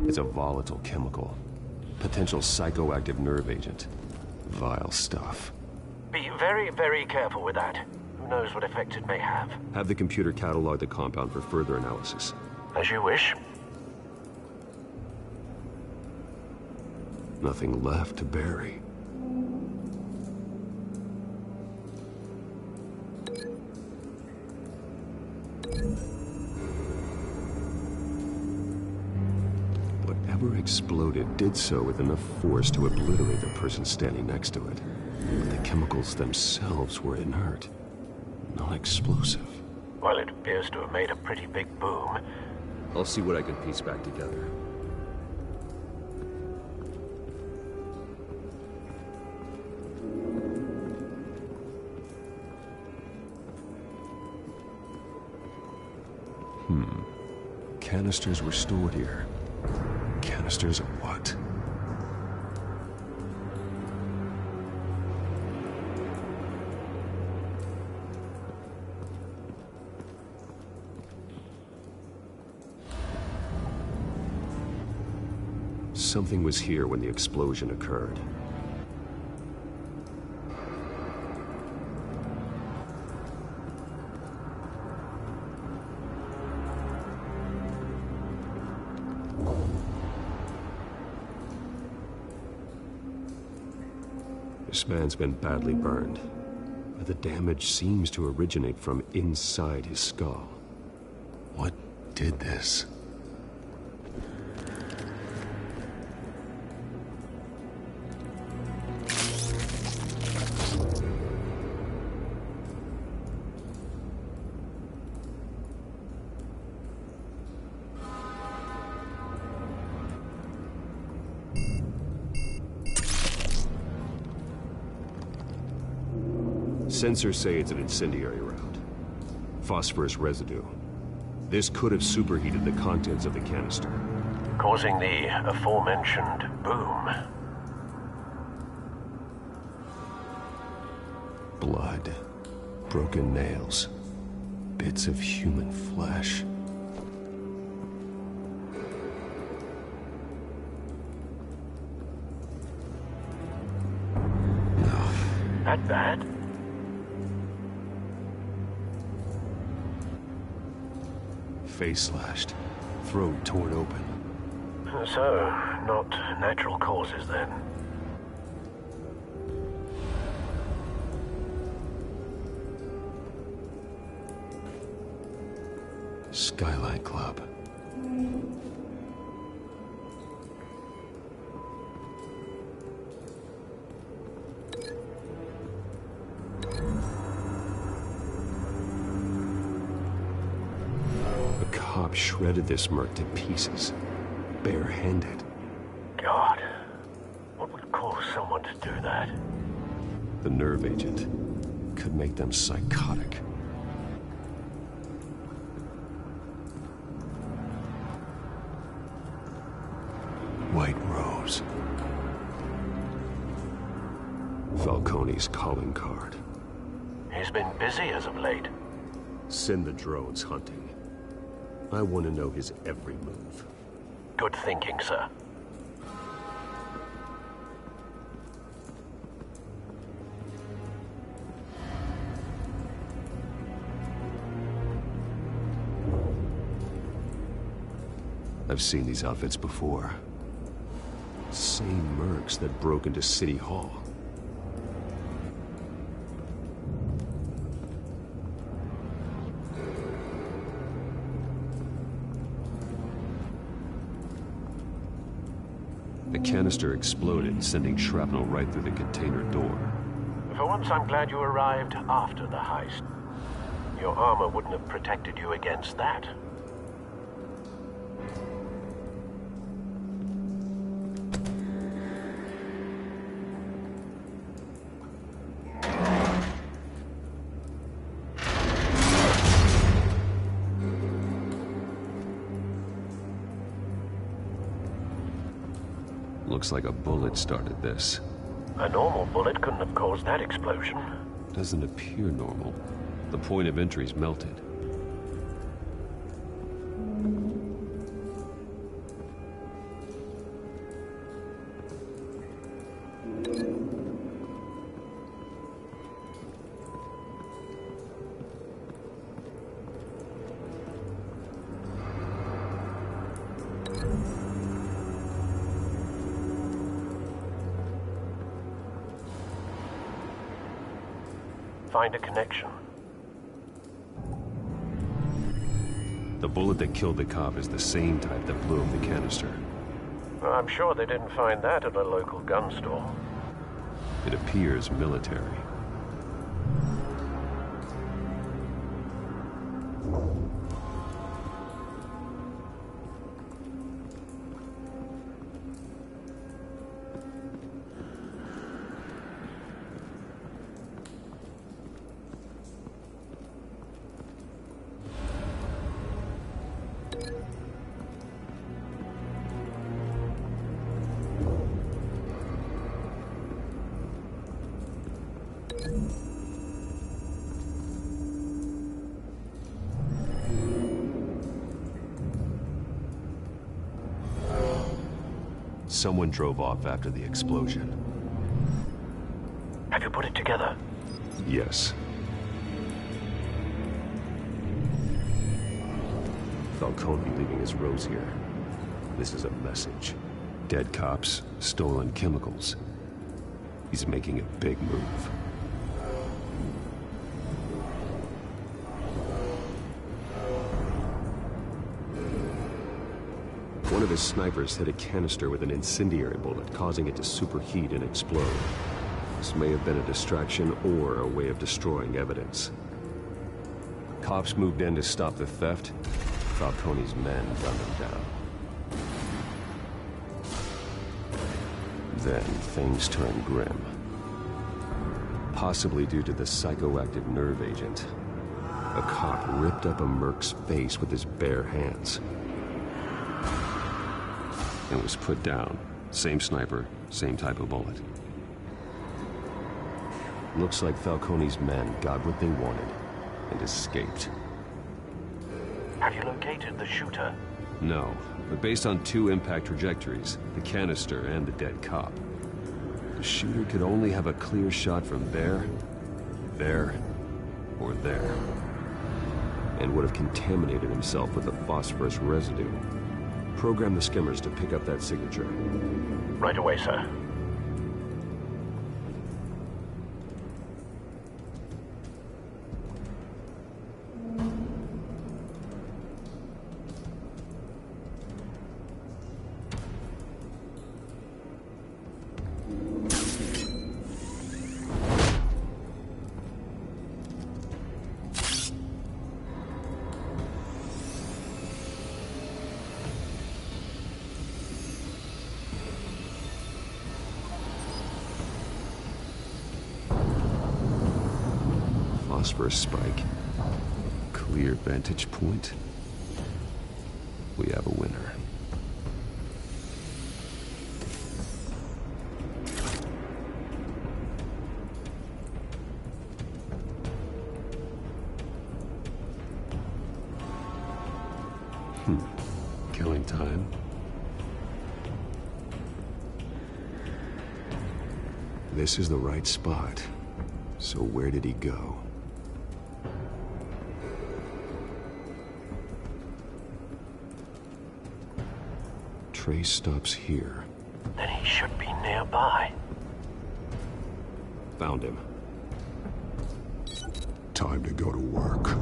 It's a volatile chemical. Potential psychoactive nerve agent. Vile stuff. Be very, very careful with that. Who knows what effect it may have. Have the computer catalog the compound for further analysis. As you wish. Nothing left to bury. Whatever exploded did so with enough force to obliterate the person standing next to it. But the chemicals themselves were inert, non-explosive. Well, it appears to have made a pretty big boom. I'll see what I can piece back together. Canisters were stored here. Canisters of what? Something was here when the explosion occurred. This man's been badly burned, but the damage seems to originate from inside his skull. What did this? Sensors say it's an incendiary round. Phosphorus residue. This could have superheated the contents of the canister, causing the aforementioned boom. Blood. Broken nails. Bits of human flesh. No. That bad? face slashed, throat torn open. So, not natural causes then? Skyline Club. A cop shredded this merc to pieces, barehanded. God, what would cause someone to do that? The nerve agent could make them psychotic. White Rose. Falcone's calling card. He's been busy as of late. Send the drones hunting. I want to know his every move. Good thinking, sir. I've seen these outfits before. Same mercs that broke into City Hall. The canister exploded, sending shrapnel right through the container door. For once, I'm glad you arrived after the heist. Your armor wouldn't have protected you against that. Looks like a bullet started this. A normal bullet couldn't have caused that explosion. Doesn't appear normal. The point of entry's melted. Find a connection. The bullet that killed the cop is the same type that blew up the canister. Well, I'm sure they didn't find that at a local gun store. It appears military. Someone drove off after the explosion. Have you put it together? Yes. Falcone leaving his rose here. This is a message. Dead cops, stolen chemicals. He's making a big move. One of his snipers hit a canister with an incendiary bullet, causing it to superheat and explode. This may have been a distraction or a way of destroying evidence. Cops moved in to stop the theft. Falcone's men gunned him down. Then things turned grim. Possibly due to the psychoactive nerve agent. A cop ripped up a merc's face with his bare hands. And was put down. Same sniper, same type of bullet. Looks like Falcone's men got what they wanted and escaped. Have you located the shooter? No, but based on two impact trajectories, the canister and the dead cop, the shooter could only have a clear shot from there, or there. and would have contaminated himself with the phosphorus residue. Program the skimmers to pick up that signature. Right away, sir. Phosphorus spike. Clear vantage point. We have a winner. Killing time. This is the right spot. So where did he go? Trace stops here. Then he should be nearby. Found him. Time to go to work.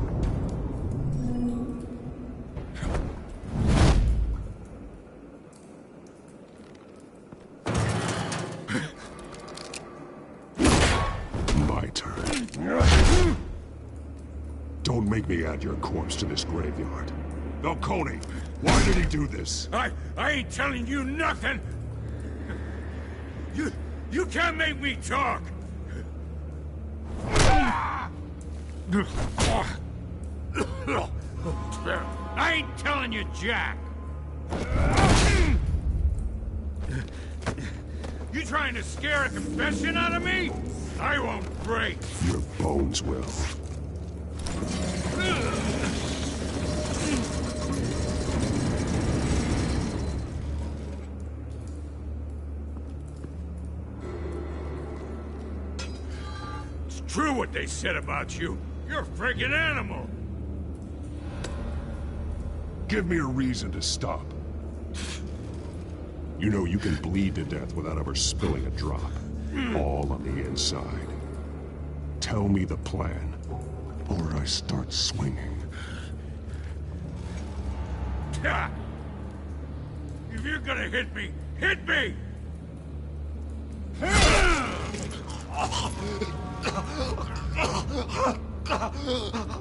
My turn. Don't make me add your corpse to this graveyard. Falcone, why did he do this? I ain't telling you nothing! You can't make me talk! I ain't telling you jack! You trying to scare a confession out of me? I won't break! Your bones will. It's true what they said about you. You're a friggin' animal! Give me a reason to stop. You know you can bleed to death without ever spilling a drop. All on the inside. Tell me the plan, or I start swinging. If you're gonna hit me, hit me!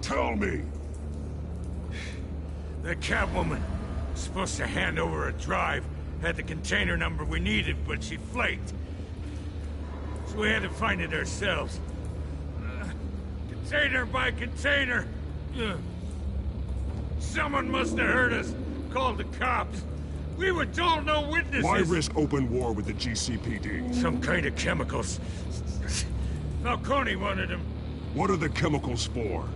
Tell me! The Catwoman was supposed to hand over a drive, had the container number we needed, but she flaked. So we had to find it ourselves. Container by container. Someone must have heard us, called the cops. We were told no witnesses. Why risk open war with the GCPD? Some kind of chemicals. Falcone wanted them. What are the chemicals for?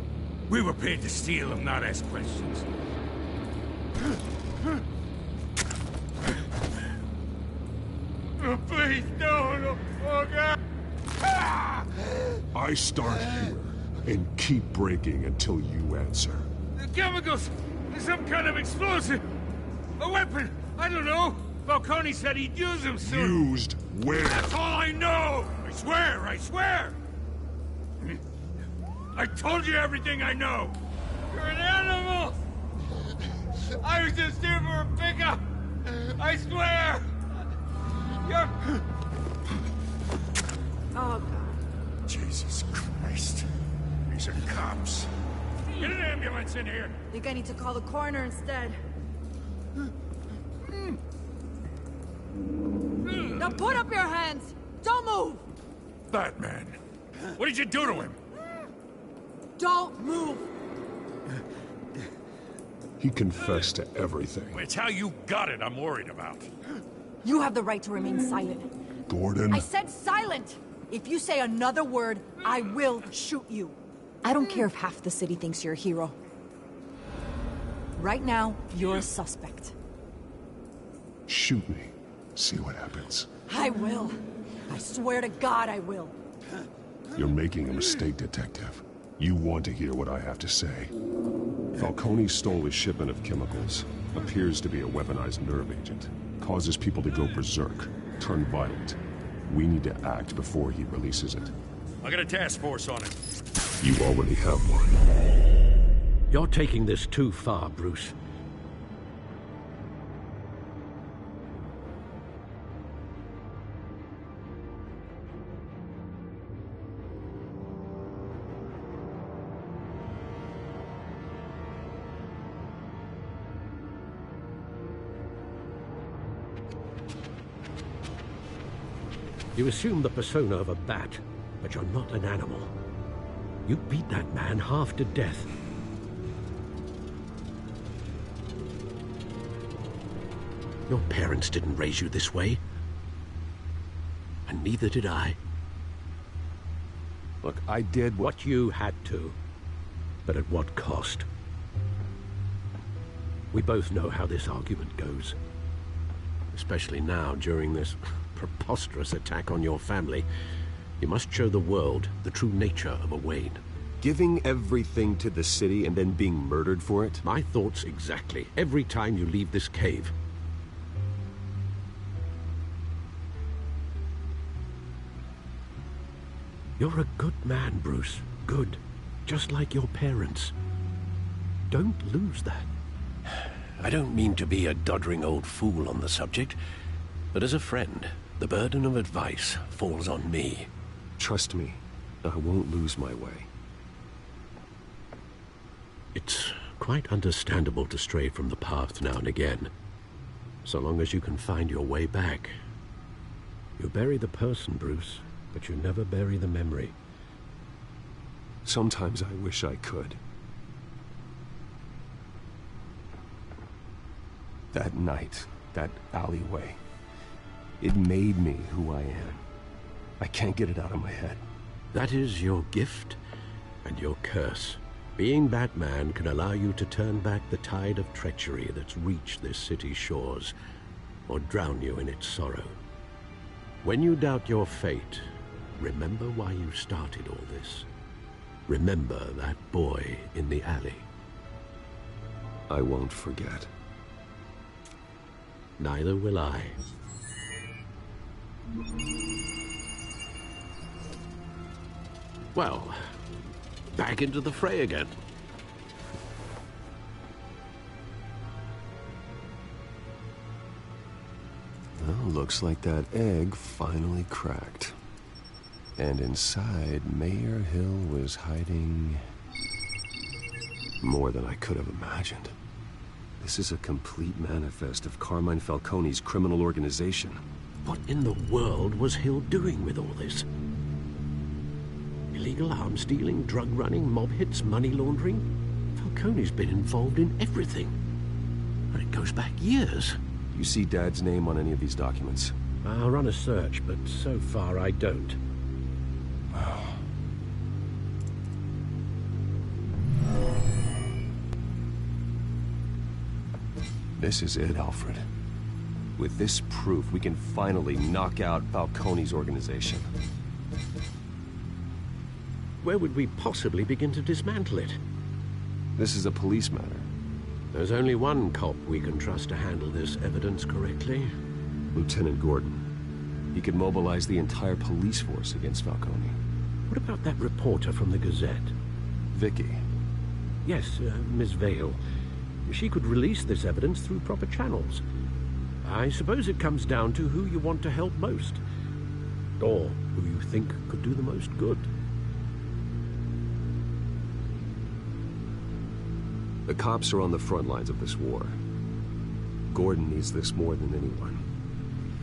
We were paid to steal them, not ask questions. Oh, please, no. Oh, God. I start here and keep breaking until you answer. The chemicals! Some kind of explosive! A weapon! I don't know! Falcone said he'd use them soon! Used where? That's all I know! I swear! I told you everything I know! You're an animal! I was just here for a pickup! I swear! You're... Oh, God. Jesus Christ. These are cops. Get an ambulance in here! Think I need to call the coroner instead. Now put up your hands! Don't move! Batman! What did you do to him? Don't move! He confessed to everything. It's how you got it I'm worried about. You have the right to remain silent. Gordon? I said silent! If you say another word, I will shoot you. I don't care if half the city thinks you're a hero. Right now, you're a suspect. Shoot me. See what happens. I will. I swear to God I will. You're making a mistake, Detective. You want to hear what I have to say? Falcone stole a shipment of chemicals. Appears to be a weaponized nerve agent. Causes people to go berserk, turn violent. We need to act before he releases it. I got a task force on it. You already have one. You're taking this too far, Bruce. You assume the persona of a bat, but you're not an animal. You beat that man half to death. Your parents didn't raise you this way. And neither did I. Look, I did what you had to. But at what cost? We both know how this argument goes. Especially now, during this preposterous attack on your family. You must show the world the true nature of a Wayne. Giving everything to the city and then being murdered for it? My thoughts exactly. Every time you leave this cave. You're a good man, Bruce. Good. Just like your parents. Don't lose that. I don't mean to be a doddering old fool on the subject, but as a friend, the burden of advice falls on me. Trust me, I won't lose my way. It's quite understandable to stray from the path now and again, so long as you can find your way back. You bury the person, Bruce, but you never bury the memory. Sometimes I wish I could. That night, that alleyway, it made me who I am. I can't get it out of my head. That is your gift and your curse. Being Batman can allow you to turn back the tide of treachery that's reached this city's shores, or drown you in its sorrow. When you doubt your fate, remember why you started all this. Remember that boy in the alley. I won't forget. Neither will I. Well, back into the fray again. Well, looks like that egg finally cracked. And inside, Mayor Hill was hiding more than I could have imagined. This is a complete manifest of Carmine Falcone's criminal organization. What in the world was Hill doing with all this? Illegal arms dealing, drug running, mob hits, money laundering? Falcone's been involved in everything. And it goes back years. You see Dad's name on any of these documents? I'll run a search, but so far I don't. This is it, Alfred. With this proof, we can finally knock out Falcone's organization. Where would we possibly begin to dismantle it? This is a police matter. There's only one cop we can trust to handle this evidence correctly. Lieutenant Gordon. He could mobilize the entire police force against Falcone. What about that reporter from the Gazette? Vicky. Yes, Miss Vale. She could release this evidence through proper channels. I suppose it comes down to who you want to help most. Or who you think could do the most good. The cops are on the front lines of this war. Gordon needs this more than anyone.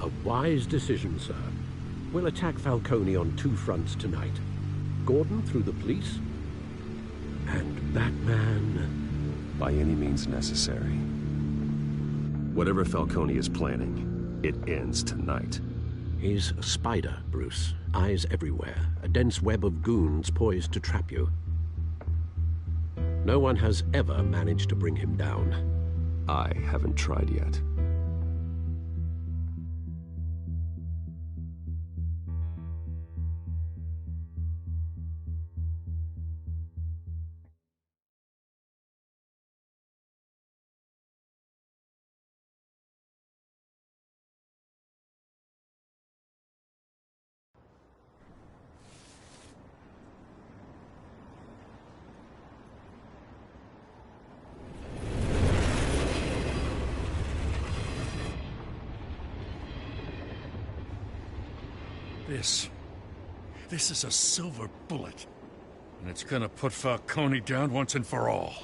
A wise decision, sir. We'll attack Falcone on two fronts tonight. Gordon through the police, and Batman... by any means necessary. Whatever Falcone is planning, it ends tonight. He's a spider, Bruce. Eyes everywhere. A dense web of goons poised to trap you. No one has ever managed to bring him down. I haven't tried yet. This is a silver bullet. And it's gonna put Falcone down once and for all.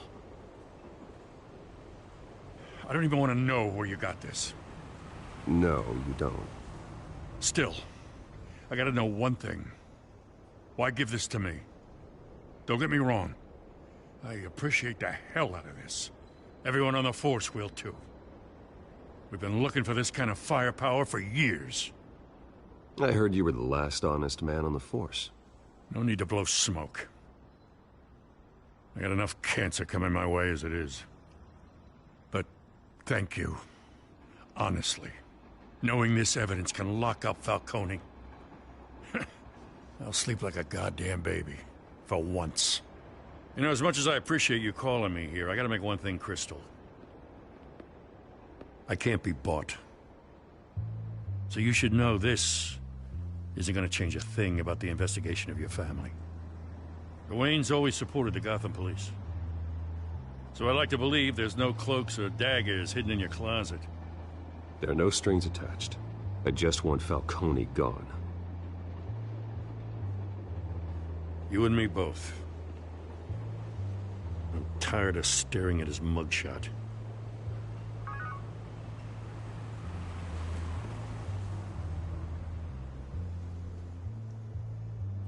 I don't even want to know where you got this. No, you don't. Still, I gotta know one thing. Why give this to me? Don't get me wrong. I appreciate the hell out of this. Everyone on the Force will too. We've been looking for this kind of firepower for years. I heard you were the last honest man on the Force. No need to blow smoke. I got enough cancer coming my way as it is. But thank you. Honestly. Knowing this evidence can lock up Falcone. I'll sleep like a goddamn baby. For once. You know, as much as I appreciate you calling me here, I gotta make one thing crystal. I can't be bought. So you should know this isn't gonna change a thing about the investigation of your family. The Waynes always supported the Gotham police. So I like to believe there's no cloaks or daggers hidden in your closet. There are no strings attached. I just want Falcone gone. You and me both. I'm tired of staring at his mugshot.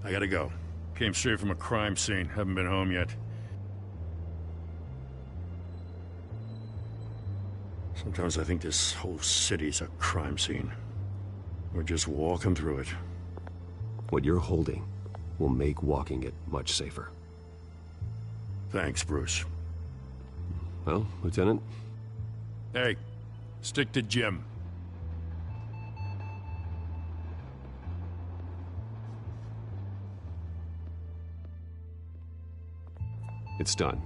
I gotta go. Came straight from a crime scene. Haven't been home yet. Sometimes I think this whole city's a crime scene. We're just walking through it. What you're holding will make walking it much safer. Thanks, Bruce. Well, Lieutenant? Hey, stick to Jim. It's done.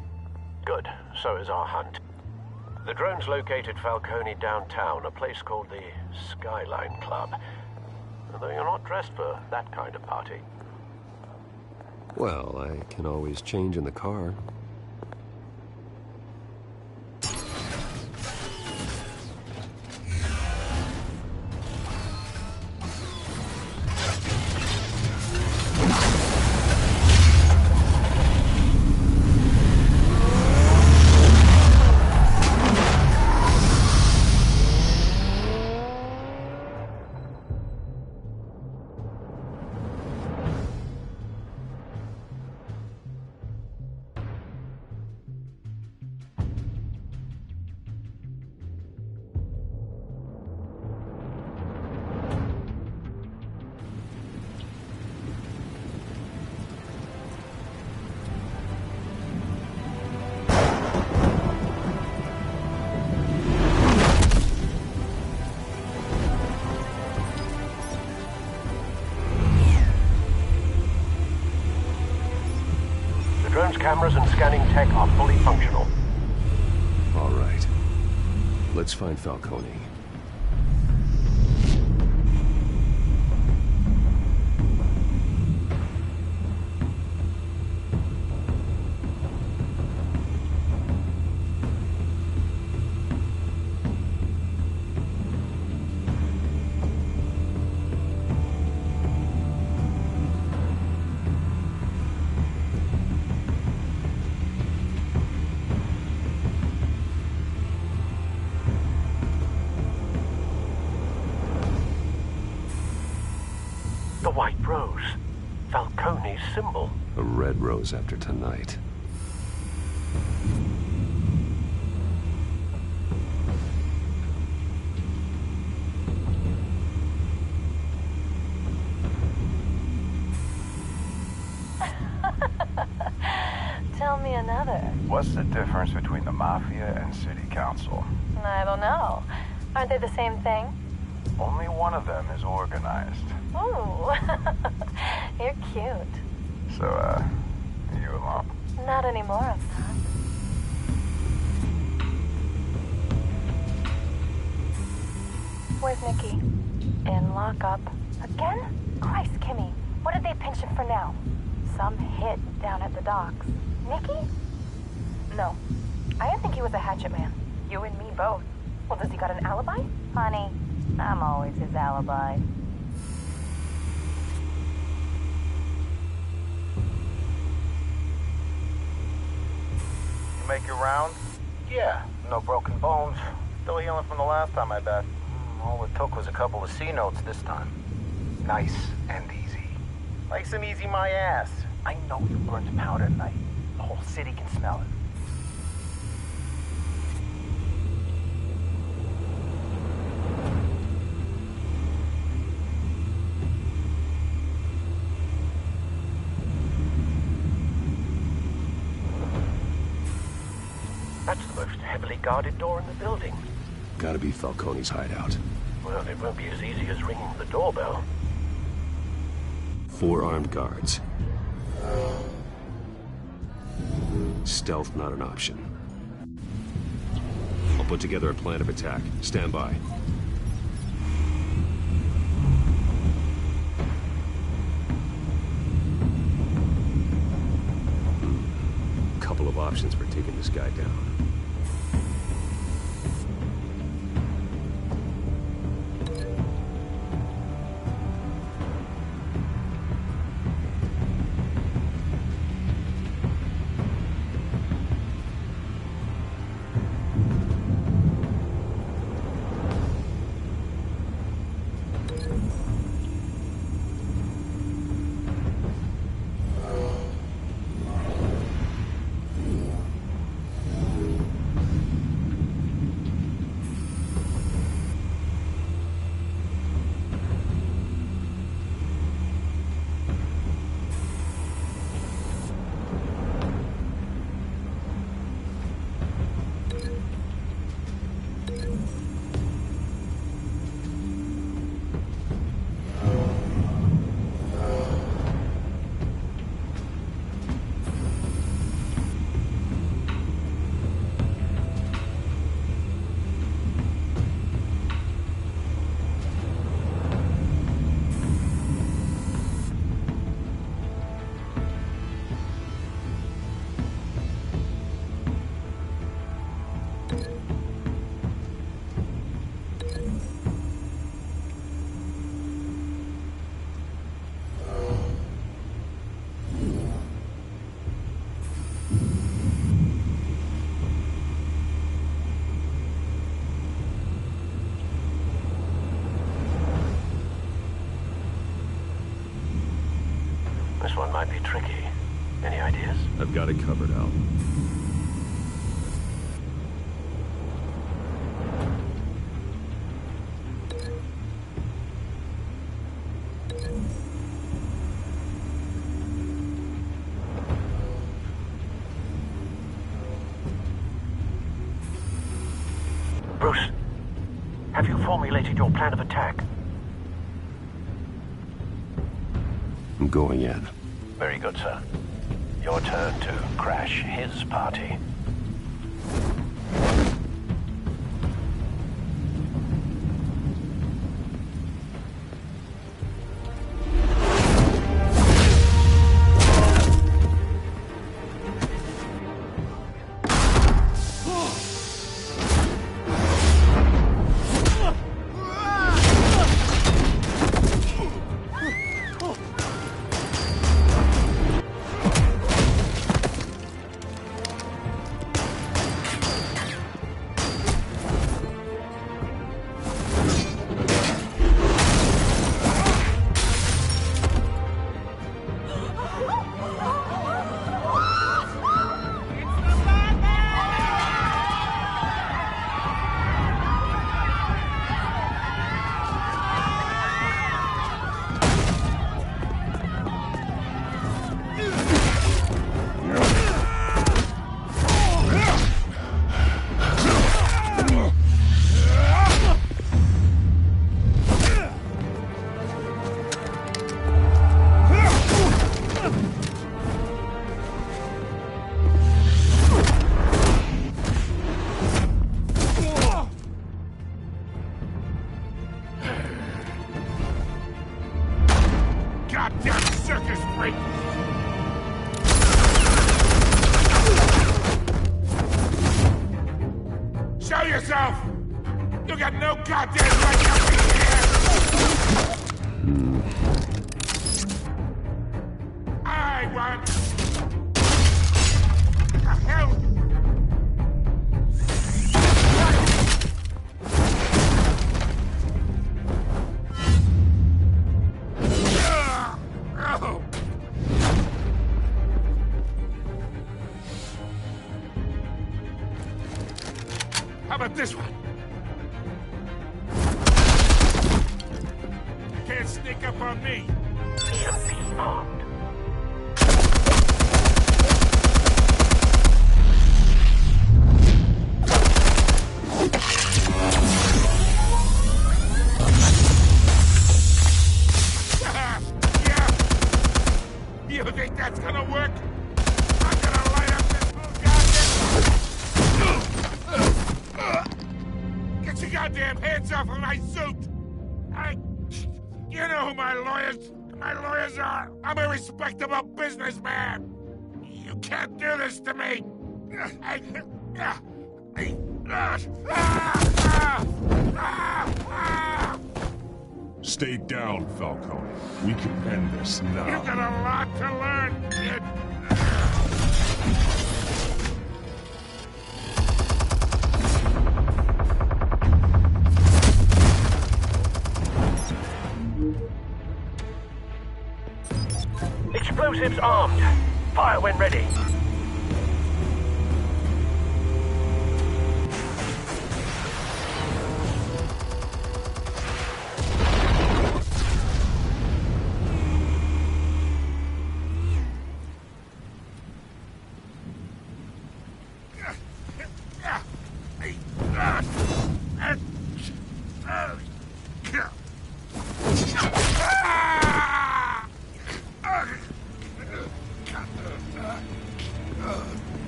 Good. So is our hunt. The drone's located Falcone downtown, a place called the Skyline Club. Although you're not dressed for that kind of party. Well, I can always change in the car. Cameras and scanning tech are fully functional. All right. Let's find Falcone. The White Rose. Falcone's symbol. A red rose after tonight. Tell me another. What's the difference between the Mafia and City Council? I don't know. Aren't they the same thing? Only one of them is organized. Ooh, you're cute. So, you alone? Not anymore, son. Where's Nikki? In lockup. Again? Christ, Kimmy. What did they pinch him for now? Some hit down at the docks. Nikki? No. I didn't think he was a hatchet man. You and me both. Well, does he got an alibi? Honey, I'm always his alibi. You make your rounds? Yeah, no broken bones. Still healing from the last time, I bet. All it took was a couple of C notes this time. Nice and easy. Nice and easy my ass. I know you burned powder tonight. The whole city can smell it. That's the most heavily guarded door in the building. Gotta be Falcone's hideout. Well, it won't be as easy as ringing the doorbell. 4 armed guards. Stealth not an option. I'll put together a plan of attack. Stand by. Couple of options for taking this guy down. This one might be tricky. Any ideas? I've got it covered, Al. Bruce, have you formulated your plan of attack? I'm going in. Very good, sir. Your turn to crash his party. Goddamn circus freak! Show yourself! You got no goddamn right up in here! I want... What the hell? this one. Can't sneak up on me. Should be armed. You think that's gonna work? I'm gonna light up this whole goddamn... Get your goddamn hands off of my suit! You know who my lawyers are! I'm a respectable businessman! You can't do this to me! Stay down, Falcone. We can end this now. You've got a lot to learn, kid. Explosives armed. Fire when ready.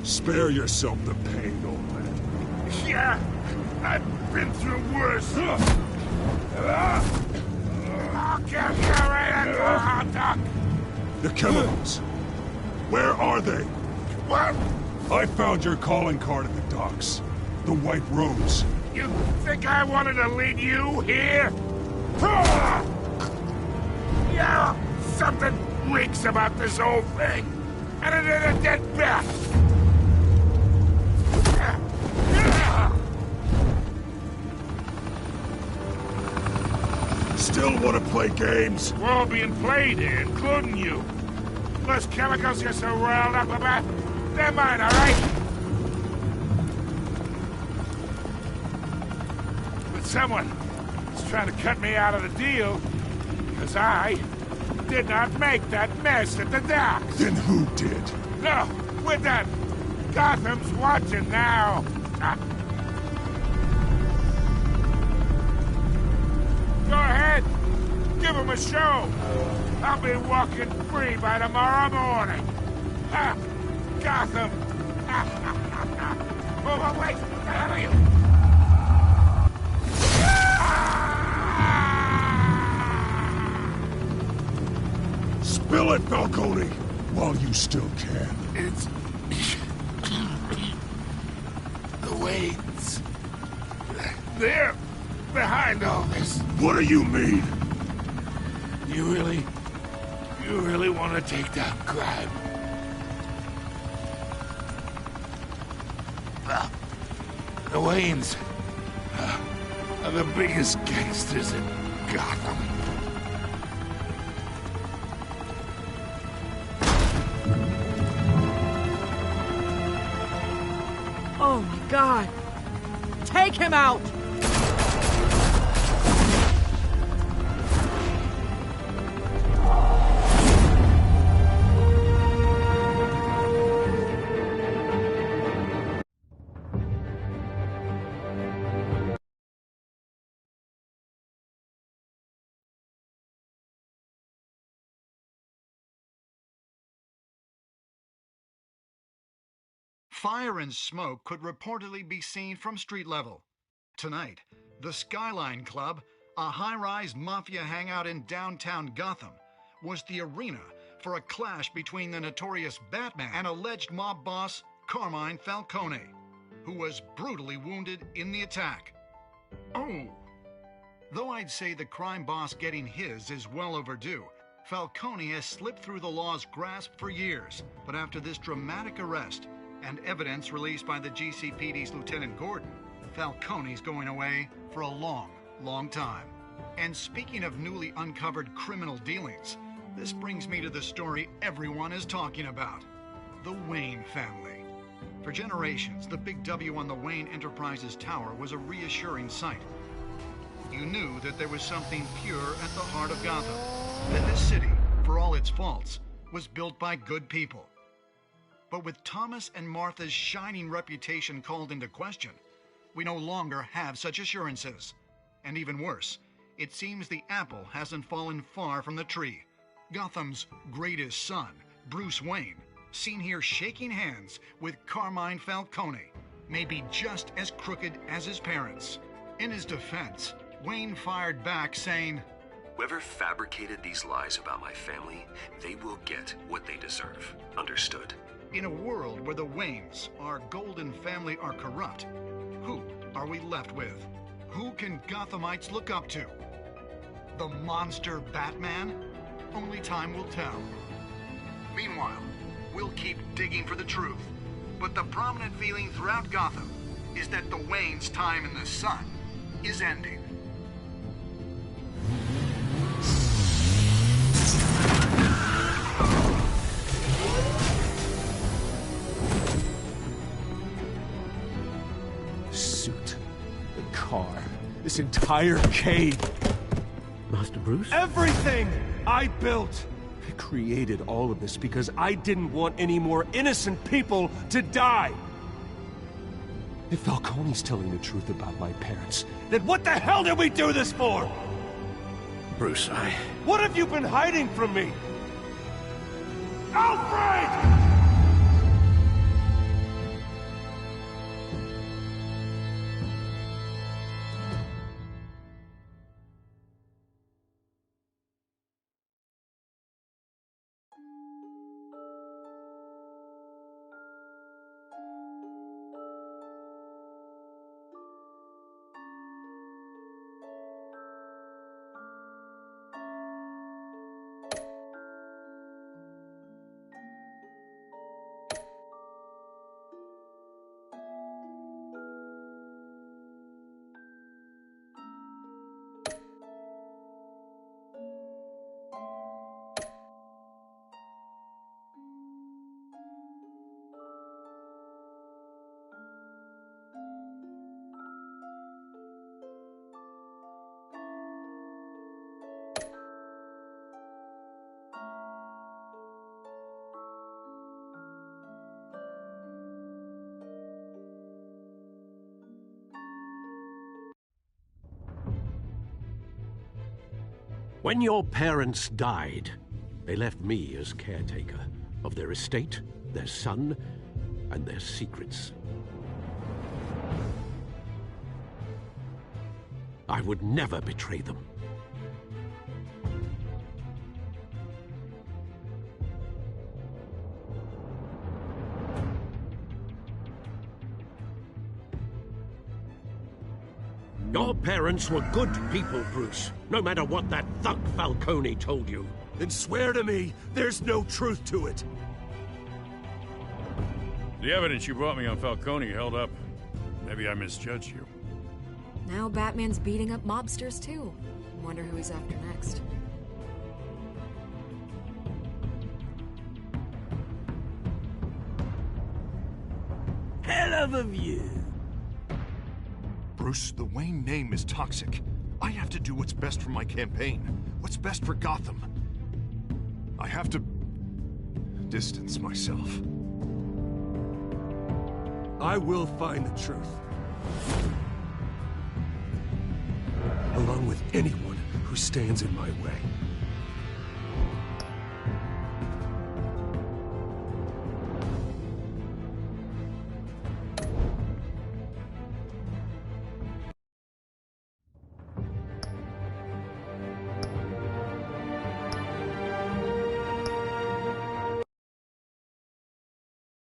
Spare yourself the pain, old man. Yeah, I've been through worse. I'll kill you right at the hot dog. The chemicals. Where are they? What? I found your calling card at the docks. The White Rose. You think I wanted to lead you here? Yeah, something reeks about this whole thing. And it is a dead bat. Still want to play games? We're all being played here, including you. Those chemicals you're so riled up about, they're mine, all right? But someone is trying to cut me out of the deal, because I did not make that mess at the docks. Then who did? No, we're done. Gotham's watching now. Go ahead. Give him a show. I'll be walking free by tomorrow morning. Gotham. Oh, wait. Where the hell are you? Spill it, Falcone, while you still can. It's... the Waynes. They're behind all this. What do you mean? You really want to take down crime? Well, the Waynes are the biggest gangsters in Gotham. Oh my God! Take him out! Fire and smoke could reportedly be seen from street level. Tonight, the Skyline Club, a high-rise mafia hangout in downtown Gotham, was the arena for a clash between the notorious Batman and alleged mob boss Carmine Falcone, who was brutally wounded in the attack. Oh! Though I'd say the crime boss getting his is well overdue, Falcone has slipped through the law's grasp for years, but after this dramatic arrest, and evidence released by the GCPD's Lieutenant Gordon, Falcone's going away for a long, long time. And speaking of newly uncovered criminal dealings, this brings me to the story everyone is talking about. The Wayne family. For generations, the big W on the Wayne Enterprises tower was a reassuring sight. You knew that there was something pure at the heart of Gotham. That this city, for all its faults, was built by good people. But with Thomas and Martha's shining reputation called into question, we no longer have such assurances. And even worse, it seems the apple hasn't fallen far from the tree. Gotham's greatest son, Bruce Wayne, seen here shaking hands with Carmine Falcone, may be just as crooked as his parents. In his defense, Wayne fired back saying, "Whoever fabricated these lies about my family, they will get what they deserve. Understood?" In a world where the Waynes, our golden family, are corrupt, who are we left with? Who can Gothamites look up to? The monster Batman? Only time will tell. Meanwhile, we'll keep digging for the truth. But the prominent feeling throughout Gotham is that the Waynes' time in the sun is ending. Suit, the car, this entire cave. Master Bruce? Everything I built! I created all of this because I didn't want any more innocent people to die! If Falcone's telling the truth about my parents, then what the hell did we do this for? Bruce, What have you been hiding from me? Alfred! When your parents died, they left me as caretaker of their estate, their son, and their secrets. I would never betray them. Your parents were good people, Bruce, no matter what that thug Falcone told you. Then swear to me there's no truth to it. The evidence you brought me on Falcone held up. Maybe I misjudged you. Now Batman's beating up mobsters, too. Wonder who he's after next. Hell of a view. Bruce, the Wayne name is toxic. I have to do what's best for my campaign. What's best for Gotham. I have to distance myself. I will find the truth. Along with anyone who stands in my way.